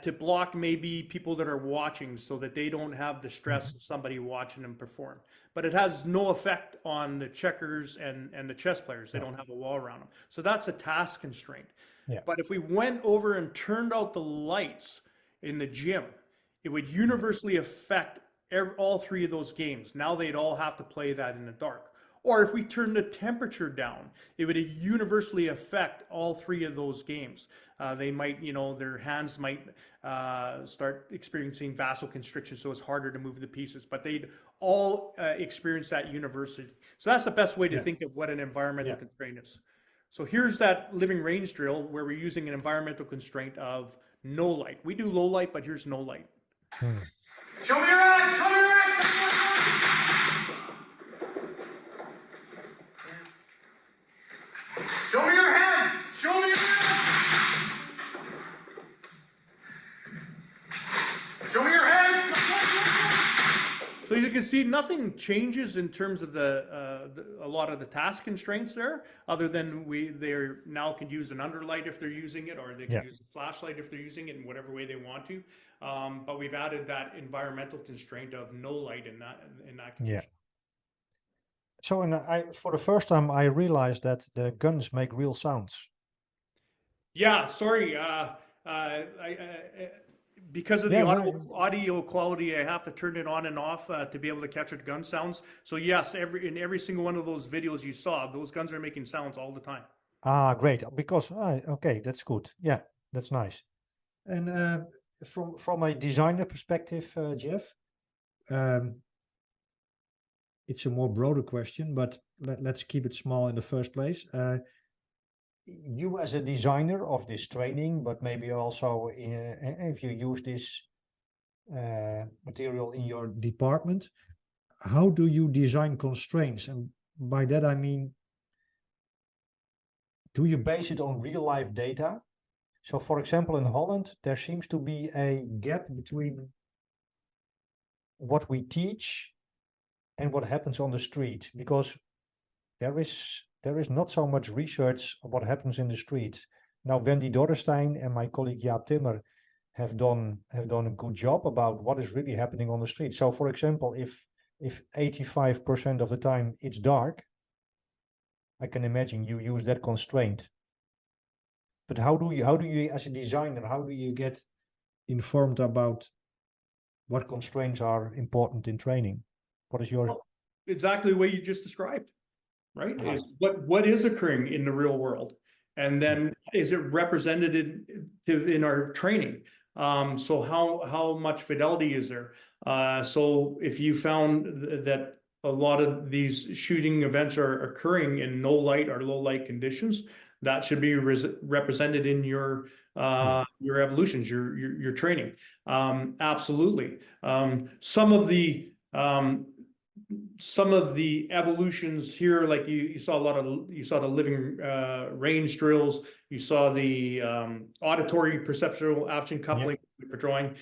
to block maybe people that are watching so that they don't have the stress of somebody watching them perform. But it has no effect on the checkers and the chess players. They don't have a wall around them. So that's a task constraint. Yeah. But if we went over and turned out the lights in the gym, it would universally affect all three of those games. Now they'd all have to play that in the dark. Or if we turn the temperature down, it would universally affect all three of those games. They might, their hands might start experiencing vasoconstriction, so it's harder to move the pieces, but they'd all experience that universally. So that's the best way to think of what an environmental constraint is. So here's that living range drill where we're using an environmental constraint of no light. We do low light, but here's no light. Show me your hand! Show me your hand! Show me your hand! Show me your hand! Show me your hand! So you can see nothing changes in terms of a lot of the task constraints there, other than they now can use an underlight if they're using it, or they can use a flashlight if they're using it in whatever way they want to. But we've added that environmental constraint of no light in that condition. Yeah. So, for the first time, I realized that the guns make real sounds. Yeah, sorry. Because of the audio quality, I have to turn it on and off to be able to capture the gun sounds. So yes, in every single one of those videos you saw, those guns are making sounds all the time. Ah, great. Because, okay, that's good. Yeah, that's nice. And from a designer perspective, Jeff, it's a more broader question, but let's keep it small in the first place. You as a designer of this training, but maybe also if you use this material in your department, how do you design constraints? And by that I mean, do you base it on real life data? So for example, in Holland, there seems to be a gap between what we teach and what happens on the street, because there is not so much research on what happens in the street. Now, Wendy Dorrestein and my colleague Jaap Timmer have done a good job about what is really happening on the street. So, for example, if 85% of the time it's dark, I can imagine you use that constraint. But how do you as a designer, how do you get informed about what constraints are important in training? What is your... Exactly what you just described. Right? Is what is occurring in the real world, and then is it represented in our training? So how much fidelity is there? So if you found that a lot of these shooting events are occurring in no light or low light conditions, that should be represented in your evolutions, your training. Absolutely. Some of the evolutions here, like you saw the living range drills, you saw the auditory perceptual action coupling for drawing,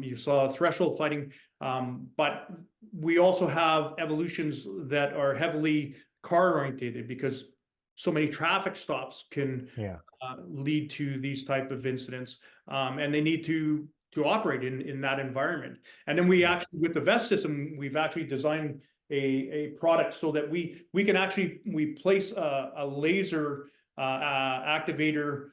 you saw threshold fighting, but we also have evolutions that are heavily car oriented, because so many traffic stops can lead to these type of incidents, and they need to operate in that environment. And then we actually, with the vest system, we've actually designed a product so that we place a laser activator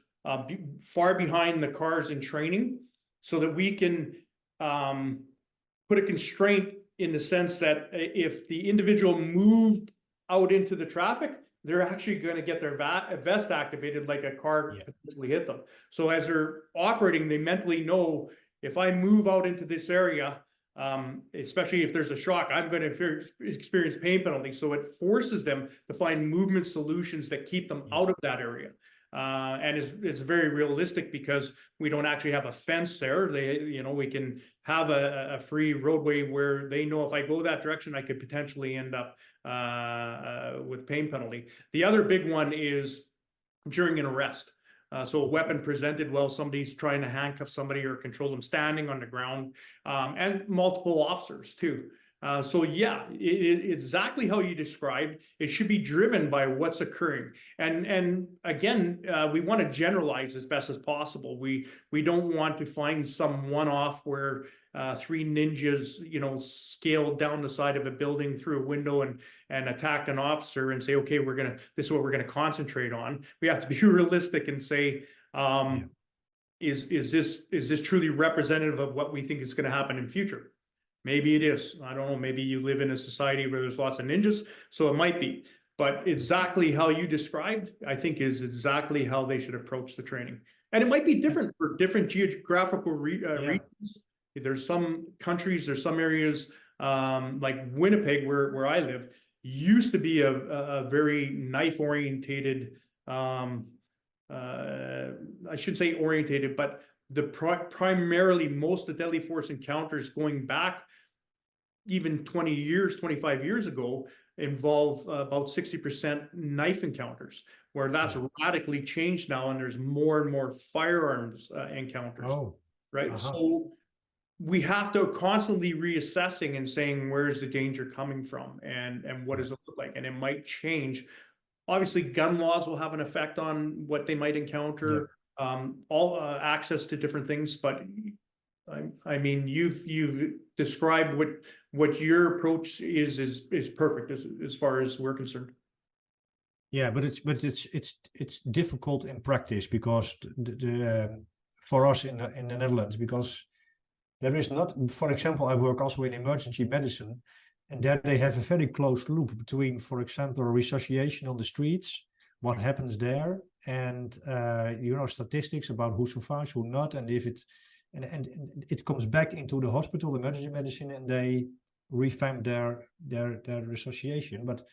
far behind the cars in training, so that we can put a constraint in the sense that if the individual moved out into the traffic, they're actually going to get their vest activated like a car potentially hit them. So as they're operating, they mentally know, if I move out into this area, especially if there's a shock, I'm going to experience pain penalties. So it forces them to find movement solutions that keep them out of that area. And it's very realistic, because we don't actually have a fence there. We can have a free roadway where they know if I go that direction, I could potentially end up with pain penalty. The other big one is during an arrest. So a weapon presented while somebody's trying to handcuff somebody or control them standing on the ground, and multiple officers too. So yeah, exactly how you described. It should be driven by what's occurring. And again, we want to generalize as best as possible. We don't want to find some one-off where three ninjas, scaled down the side of a building through a window and attacked an officer and say, okay, this is what we're gonna concentrate on. We have to be realistic and say, is this truly representative of what we think is going to happen in future? Maybe it is. I don't know. Maybe you live in a society where there's lots of ninjas, so it might be. But exactly how you described, I think, is exactly how they should approach the training. And it might be different for different geographical regions. There's some countries, there's some areas like Winnipeg, where I live, used to be a very knife-orientated, I should say orientated, but primarily most of the deadly force encounters going back even 20 years, 25 years ago involve about 60% knife encounters, where that's radically changed now, and there's more and more firearms encounters. Right. So we have to constantly reassessing and saying, where's the danger coming from, and what does it look like? And it might change. Obviously, gun laws will have an effect on what they might encounter, all access to different things. But I mean, you've described what your approach is perfect as far as we're concerned. Yeah, but it's difficult in practice because for us in the Netherlands, because there is not, for example, I work also in emergency medicine, and there they have a very close loop between, for example, resuscitation on the streets, what happens there, and statistics about who survives, who not, and if it and it comes back into the hospital, emergency medicine, and they revamp their resuscitation. But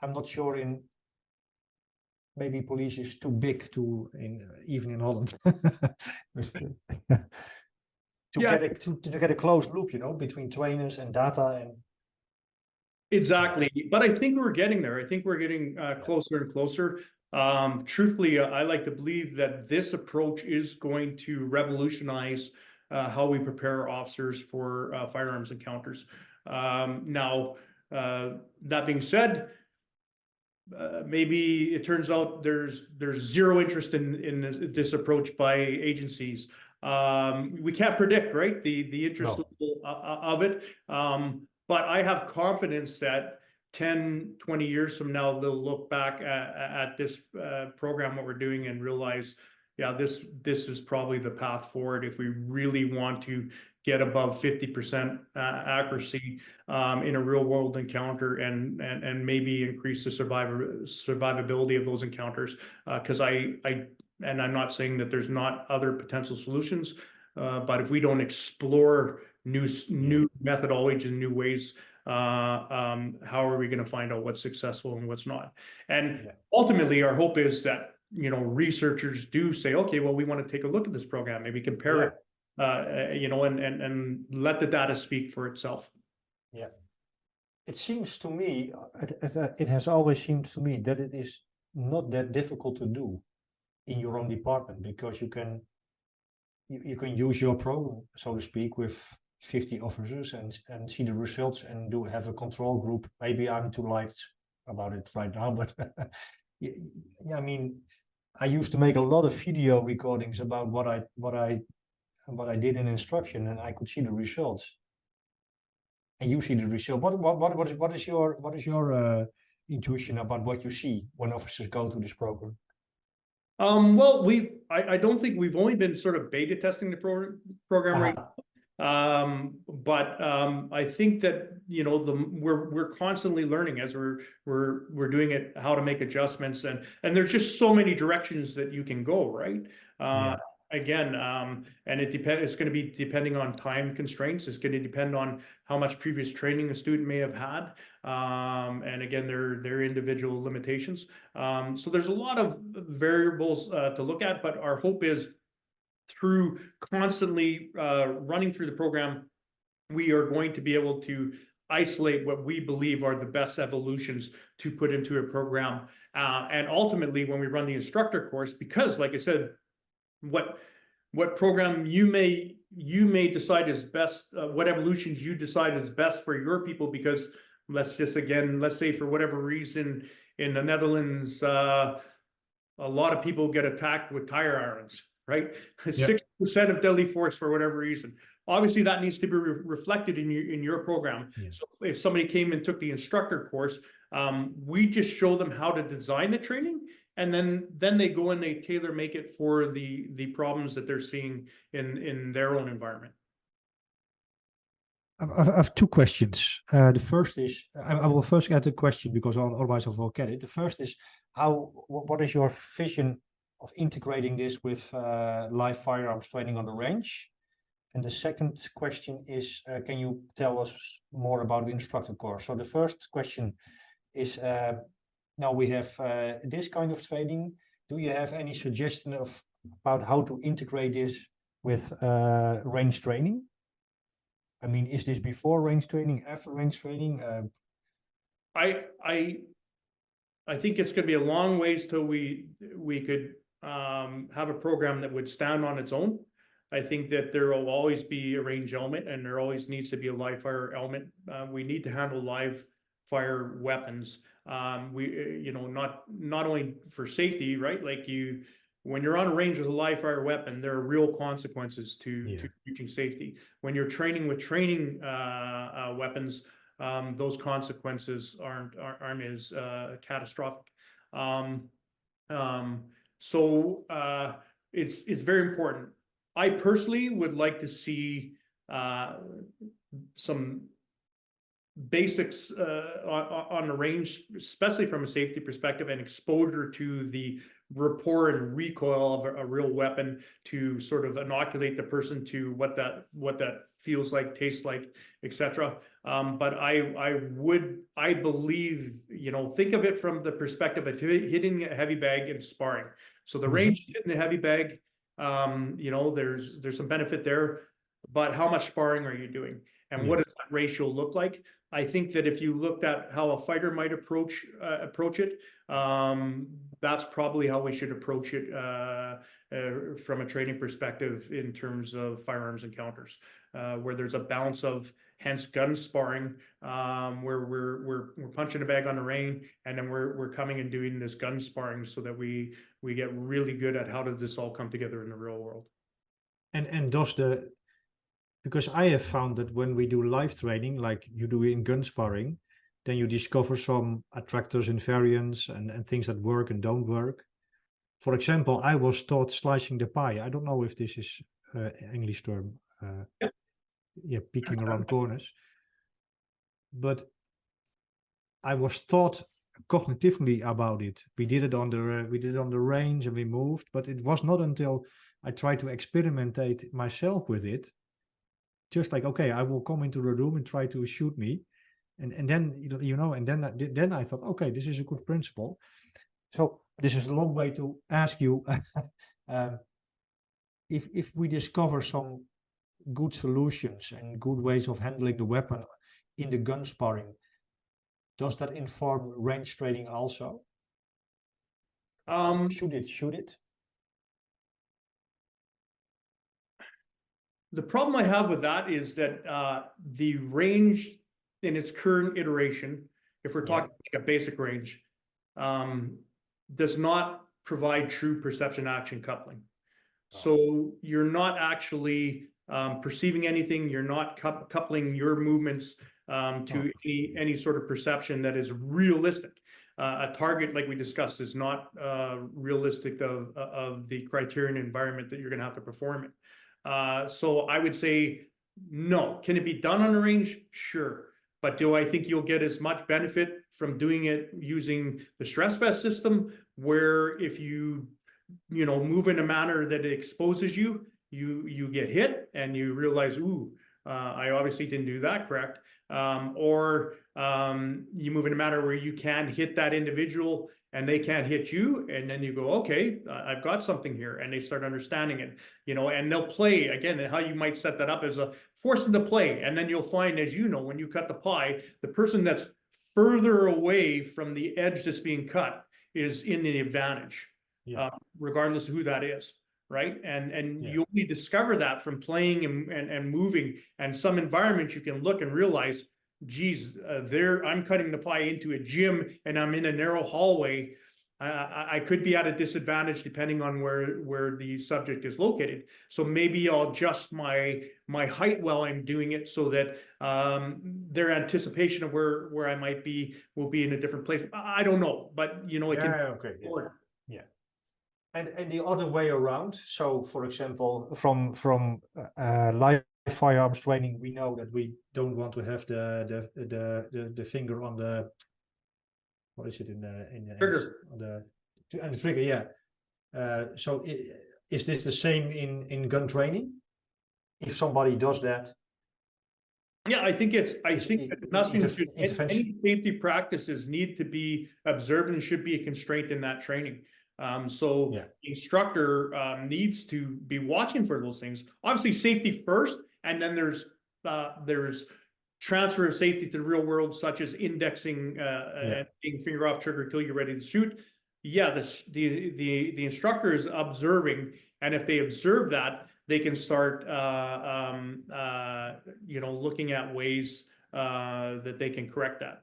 I'm not sure maybe police is too big even in Holland. To get a closed loop, between trainers and data and. Exactly, but I think we're getting there. I think we're getting closer and closer. Truthfully, I like to believe that this approach is going to revolutionize how we prepare officers for firearms encounters. Now, that being said, maybe it turns out there's zero interest in this approach by agencies. We can't predict, right, the interest level of it. But I have confidence that 10, 20 years from now, they'll look back at this program, what we're doing, and realize, yeah, this is probably the path forward if we really want to get above 50% accuracy in a real world encounter, and maybe increase the survivability of those encounters. Because and I'm not saying that there's not other potential solutions, but if we don't explore new methodologies and new ways, how are we going to find out what's successful and what's not? And ultimately, our hope is that researchers do say, okay, well, we want to take a look at this program, maybe compare it, and let the data speak for itself. Yeah, it seems to me, it has always seemed to me that it is not that difficult to do in your own department, because you can use your program, so to speak, with 50 officers and see the results and have a control group. Maybe I'm too light about it right now, but I mean, I used to make a lot of video recordings about what I did in instruction, and I could see the results. And you see the result. What is your intuition about what you see when officers go to this program? Well, I don't think we've only been sort of beta testing the program right now. But I think that we're constantly learning as we're doing it, how to make adjustments, and there's just so many directions that you can go, right? Again, and it's going to be depending on time constraints. It's going to depend on how much previous training a student may have had, and again, their individual limitations. So there's a lot of variables to look at, but our hope is, through constantly running through the program, we are going to be able to isolate what we believe are the best evolutions to put into a program. And ultimately, when we run the instructor course, because like I said, what program you may decide is best, what evolutions you decide is best for your people, because let's say for whatever reason in the Netherlands, a lot of people get attacked with tire irons, right? 60% of deadly force for whatever reason. Obviously, that needs to be reflected in your program. Yeah. So if somebody came and took the instructor course, we just show them how to design the training, and then they go and they tailor make it for the problems that they're seeing in their own environment. I have two questions. The first is, I will first get the question because otherwise I will get it. The first is, what is your vision of integrating this with live firearms training on the range? And the second question is, can you tell us more about the instructor course? So the first question is, now we have this kind of training. Do you have any suggestion about how to integrate this with range training? I mean, is this before range training, after range training? I think it's going to be a long ways till we could have a program that would stand on its own. I think that there will always be a range element, and there always needs to be a live fire element. We need to handle live fire weapons. Not only for safety, right? Like when you're on a range with a live fire weapon, there are real consequences to reaching safety. When you're training with training weapons, those consequences aren't as catastrophic. So it's very important. I personally would like to see some basics on the range, especially from a safety perspective, and exposure to the rapport and recoil of a real weapon to sort of inoculate the person to what that feels like, tastes like, etc. But I believe, think of it from the perspective of hitting a heavy bag and sparring. So the range hitting a heavy bag, there's some benefit there, but how much sparring are you doing, and what does that ratio look like? I think that if you looked at how a fighter might approach it, that's probably how we should approach it from a training perspective in terms of firearms encounters, where there's a balance of, hence gun sparring, where we're punching a bag on the range, and then we're coming and doing this gun sparring so that we get really good at how does this all come together in the real world. And does because I have found that when we do live training, like you do in gun sparring, then you discover some attractors and variants and things that work and don't work. For example, I was taught slicing the pie. I don't know if this is English term. Peeking around corners. But I was taught cognitively about it. We did it on the range and we moved, but it was not until I tried to experimentate myself with it, just like, okay, I will come into the room and try to shoot me, and then then I thought, okay, this is a good principle. So this is a long way to ask you if we discover some good solutions and good ways of handling the weapon in the gun sparring, does that inform range training also? Should it? The problem I have with that is that the range in its current iteration, if we're talking like a basic range, does not provide true perception action coupling. So you're not actually perceiving anything. You're not coupling your movements to any sort of perception that is realistic. A target, like we discussed, is not realistic of the criterion environment that you're going to have to perform it. So I would say no. Can it be done on a range? Sure. But do I think you'll get as much benefit from doing it using the stress vest system, where if you move in a manner that exposes you get hit and you realize, ooh, I obviously didn't do that correct. Or you move in a manner where you can hit that individual and they can't hit you, and then you go, okay, I've got something here, and they start understanding it, and they'll play again. And how you might set that up is a force them to play, and then you'll find, as when you cut the pie, the person that's further away from the edge that's being cut is in the advantage, regardless of who that is, right? And Yeah. you only discover that from playing and moving. And some environments you can look and realize, geez, I'm cutting the pie into a gym and I'm in a narrow hallway. I could be at a disadvantage depending on where the subject is located. So maybe I'll adjust my height while I'm doing it so that their anticipation of where I might be will be in a different place. I don't know, but you know, it can. Okay. Yeah. And the other way around. So, for example, from live firearms training, we know that we don't want to have the finger on the, what is it in the Trigger. on the trigger? Yeah. So is this the same in gun training? If somebody does that, yeah, I think nothing should, intervention. any safety practices need to be observed and should be a constraint in that training. So Yeah. the instructor needs to be watching for those things. Obviously, safety first, and then there's transfer of safety to the real world, such as indexing and taking finger off trigger till you're ready to shoot. Yeah, the instructor is observing, and if they observe that, they can start you know, looking at ways that they can correct that.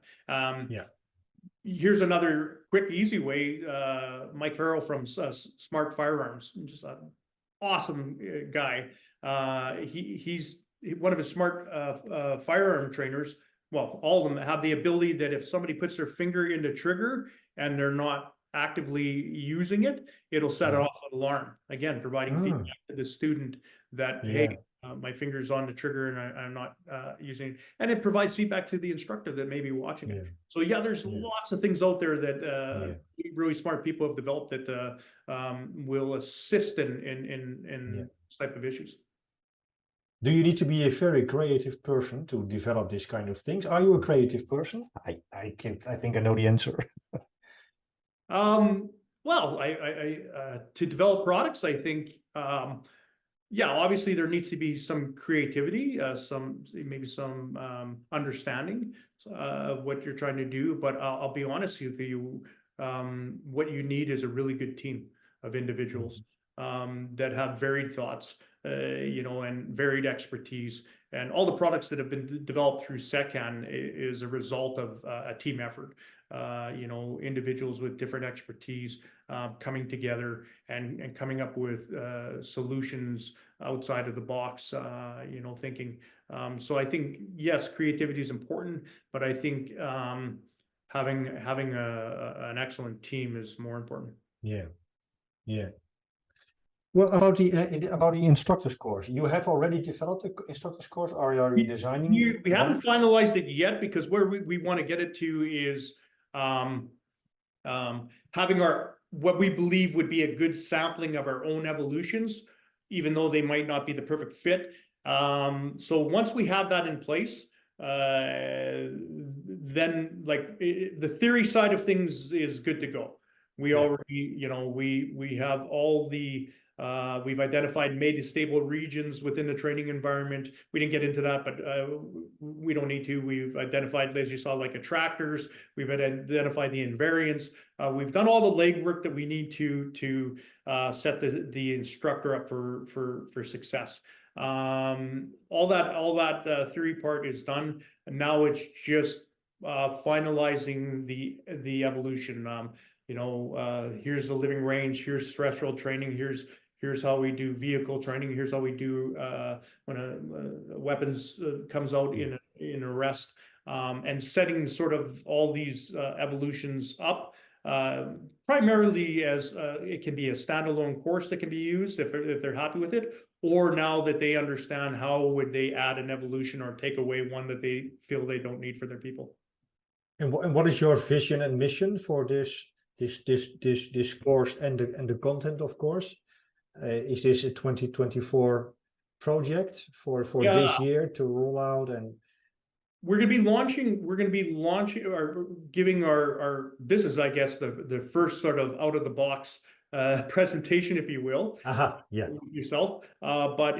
Here's another quick, easy way. Mike Farrell from Smart Firearms, just an awesome guy. He's one of his smart firearm trainers. Well, all of them have the ability that if somebody puts their finger in the trigger and they're not actively using it, it'll set it off an alarm. Again, providing feedback to the student that, hey, my finger's on the trigger and I'm not using it. And it provides feedback to the instructor that may be watching it. So yeah, there's lots of things out there that really smart people have developed that will assist in this type of issues. Do you need to be a very creative person to develop this kind of things? Are you a creative person? I think I know the answer. Well, to develop products, I think, yeah, obviously there needs to be some creativity, maybe some understanding of what you're trying to do. But I'll be honest with you, what you need is a really good team of individuals that have varied thoughts, you know, and varied expertise. And all the products that have been developed through SECAN is a result of a team effort. You know, individuals with different expertise coming together and coming up with solutions outside of the box, you know, thinking. So I think, yes, creativity is important, but I think having an excellent team is more important. Yeah. Well, about the instructor's course, you have already developed the instructor's course, or are you designing? We haven't finalized it yet, because where we want to get it to is having what we believe would be a good sampling of our own evolutions, even though they might not be the perfect fit. So once we have that in place, then like the theory side of things is good to go. We already, you know, we have all the we've identified made stable regions within the training environment. We didn't get into that, but we don't need to. We've identified, as you saw, like attractors. We've identified the invariants. We've done all the legwork that we need to set the instructor up for success. All that theory part is done, and now it's just finalizing the evolution. You know, here's the living range. Here's threshold training. Here's how we do vehicle training. Here's how we do when a weapons comes out in arrest, and setting sort of all these evolutions up. Primarily as it can be a standalone course that can be used if they're happy with it, or now that they understand how would they add an evolution or take away one that they feel they don't need for their people. And what is your vision and mission for this course and the content, of course? Is this a 2024 project for this year to roll out? And we're going to be launching or giving our business, I guess, the first sort of out of the box presentation, if you will. Yourself. But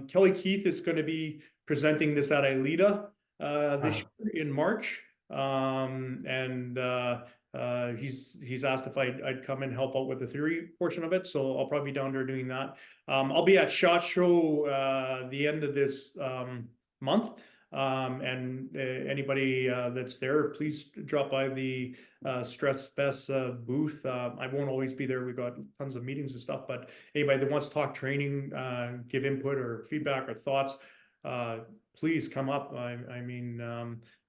Kelly Keith is going to be presenting this at ILEDA this year in March. And he's asked if I'd come and help out with the theory portion of it, so I'll probably be down there doing that. I'll be at SHOT Show the end of this month. And anybody that's there, please drop by the Stress Vest booth. I won't always be there. We've got tons of meetings and stuff, but anybody that wants to talk training, give input or feedback or thoughts, please come up. I mean,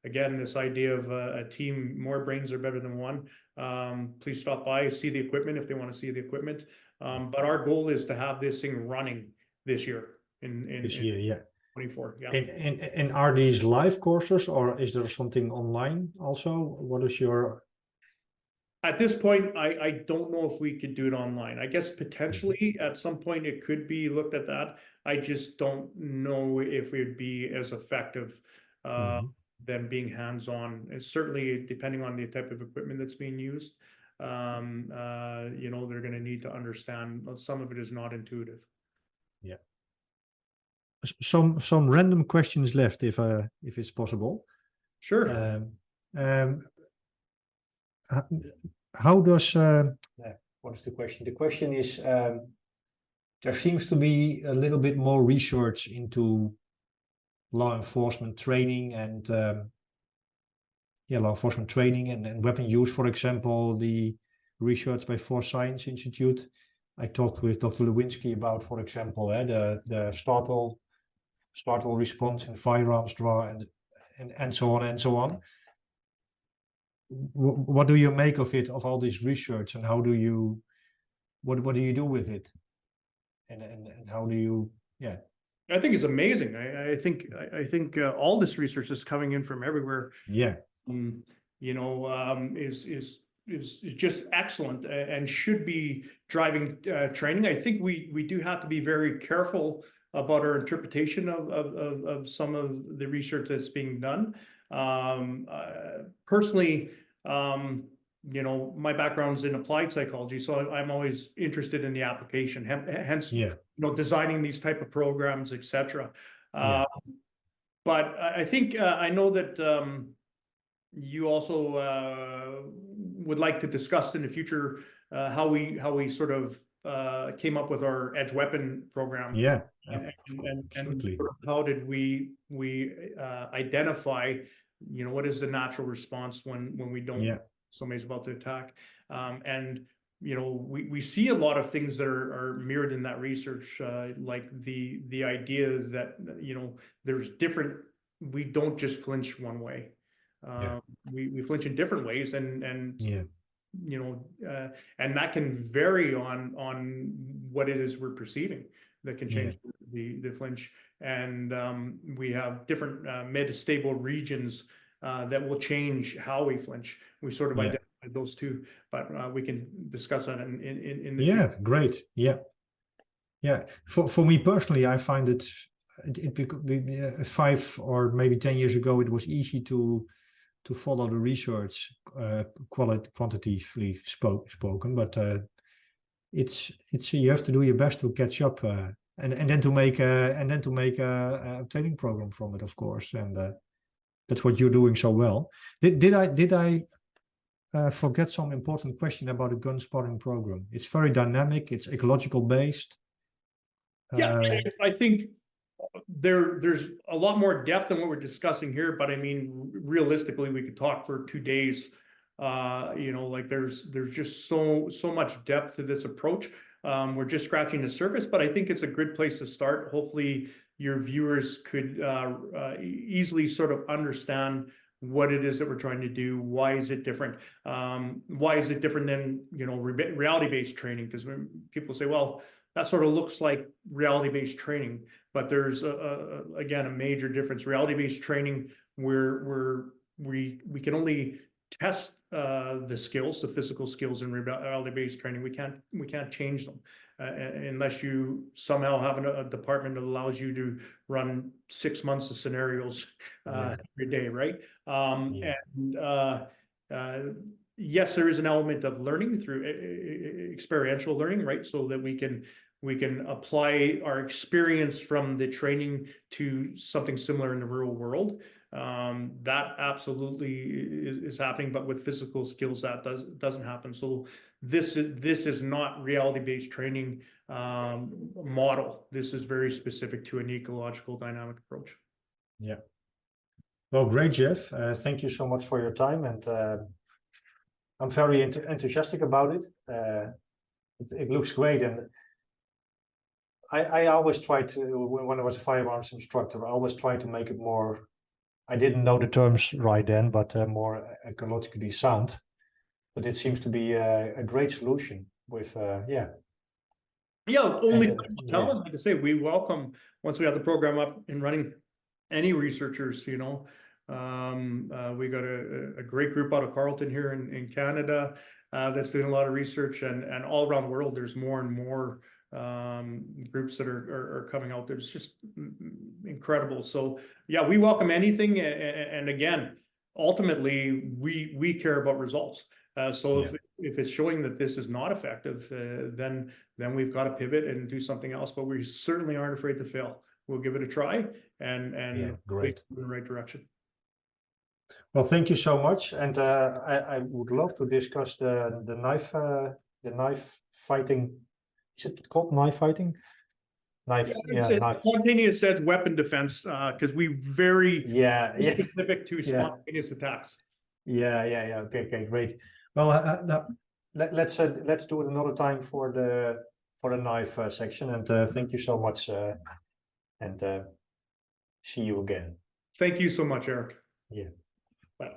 again, this idea of a team, more brains are better than one. Please stop by, see the equipment if they want to see the equipment. But our goal is to have this thing running this year. This year, yeah. 24, yeah. And are these live courses, or is there something online also? What is your... At this point, I don't know if we could do it online. I guess potentially at some point it could be looked at that. I just don't know if it would be as effective than being hands-on. And certainly depending on the type of equipment that's being used, you know, they're going to need to understand some of it is not intuitive. Yeah. Some random questions left, if it's possible. Sure. How does what is the question? The question is, there seems to be a little bit more research into law enforcement training and law enforcement training and weapon use. For example, the research by Force Science Institute. I talked with Dr. Lewinsky about, for example, the startle response in firearms draw and so on and so on. What do you make of it, of all this research, and how do you, what do you do with it, and how do you, I think it's amazing. I think all this research is coming in from everywhere. Yeah. You know, is just excellent and should be driving training. I think we do have to be very careful about our interpretation of some of the research that's being done. Personally, you know, my background's in applied psychology, so I'm always interested in the application. Hence, you know, designing these type of programs, etc. But I think I know that you also would like to discuss in the future how we sort of came up with our edge weapon program. Yeah, and sort of how did we identify, you know, what is the natural response when we don't somebody's about to attack, and you know, we see a lot of things that are mirrored in that research, like the idea that, you know, there's different, we don't just flinch one way. We flinch in different ways, and you know, and that can vary on what it is we're perceiving that can change the flinch. And we have different metastable regions that will change how we flinch. We sort of identified those two, but we can discuss that in the future. Great. For me personally, I find it 5 or maybe 10 years ago, it was easy to follow the research, quantitatively spoken, but it's you have to do your best to catch up, and then to make a training program from it, of course, and that's what you're doing so well. Did I forget some important question about a gun-sparring program? It's very dynamic. It's ecological based. I think there's a lot more depth than what we're discussing here, but I mean, realistically, we could talk for 2 days. You know, like there's just so much depth to this approach. We're just scratching the surface, but I think it's a good place to start. Hopefully your viewers could easily sort of understand what it is that we're trying to do. Why is it different? Why is it different than, you know, reality-based training? Because when people say, well, that sort of looks like reality-based training, but there's again a major difference. Reality-based training, we can only test the skills, the physical skills in reality-based training. We can't change them unless you somehow have a department that allows you to run 6 months of scenarios every day, right? Yes, there is an element of learning through experiential learning, right? So that we can apply our experience from the training to something similar in the real world. that absolutely is happening, but with physical skills that doesn't happen. So this is not reality-based training model. This is very specific to an ecological dynamic approach. Yeah. Well, great, Jeff. Thank you so much for your time, and I'm very enthusiastic about it. It looks great, and I always try to, when I was a firearms instructor, I always try to make it more, I didn't know the terms right then, but more ecologically sound. But it seems to be a great solution with, yeah. Yeah, only time will tell. yeah. Like I say, we welcome, once we have the program up and running, any researchers, you know. We got a great group out of Carleton here in Canada that's doing a lot of research, and all around the world there's more and more groups that are coming out. There's just incredible. So yeah, we welcome anything, and again, ultimately we care about results. So Yeah. if it's showing that this is not effective, then we've got to pivot and do something else. But we certainly aren't afraid to fail. We'll give it a try, and Yeah, great. in the right direction. Well, thank you so much, and I would love to discuss the knife fighting. Is it called knife fighting? Knife, yeah, It's knife. spontaneous edge weapon defense, because we very Yeah, yeah, specific to Yeah. spontaneous attacks. yeah. Okay, great. Well, let's do it another time for the knife section, and thank you so much, and see you again. Thank you so much, Eric. Yeah. Bye.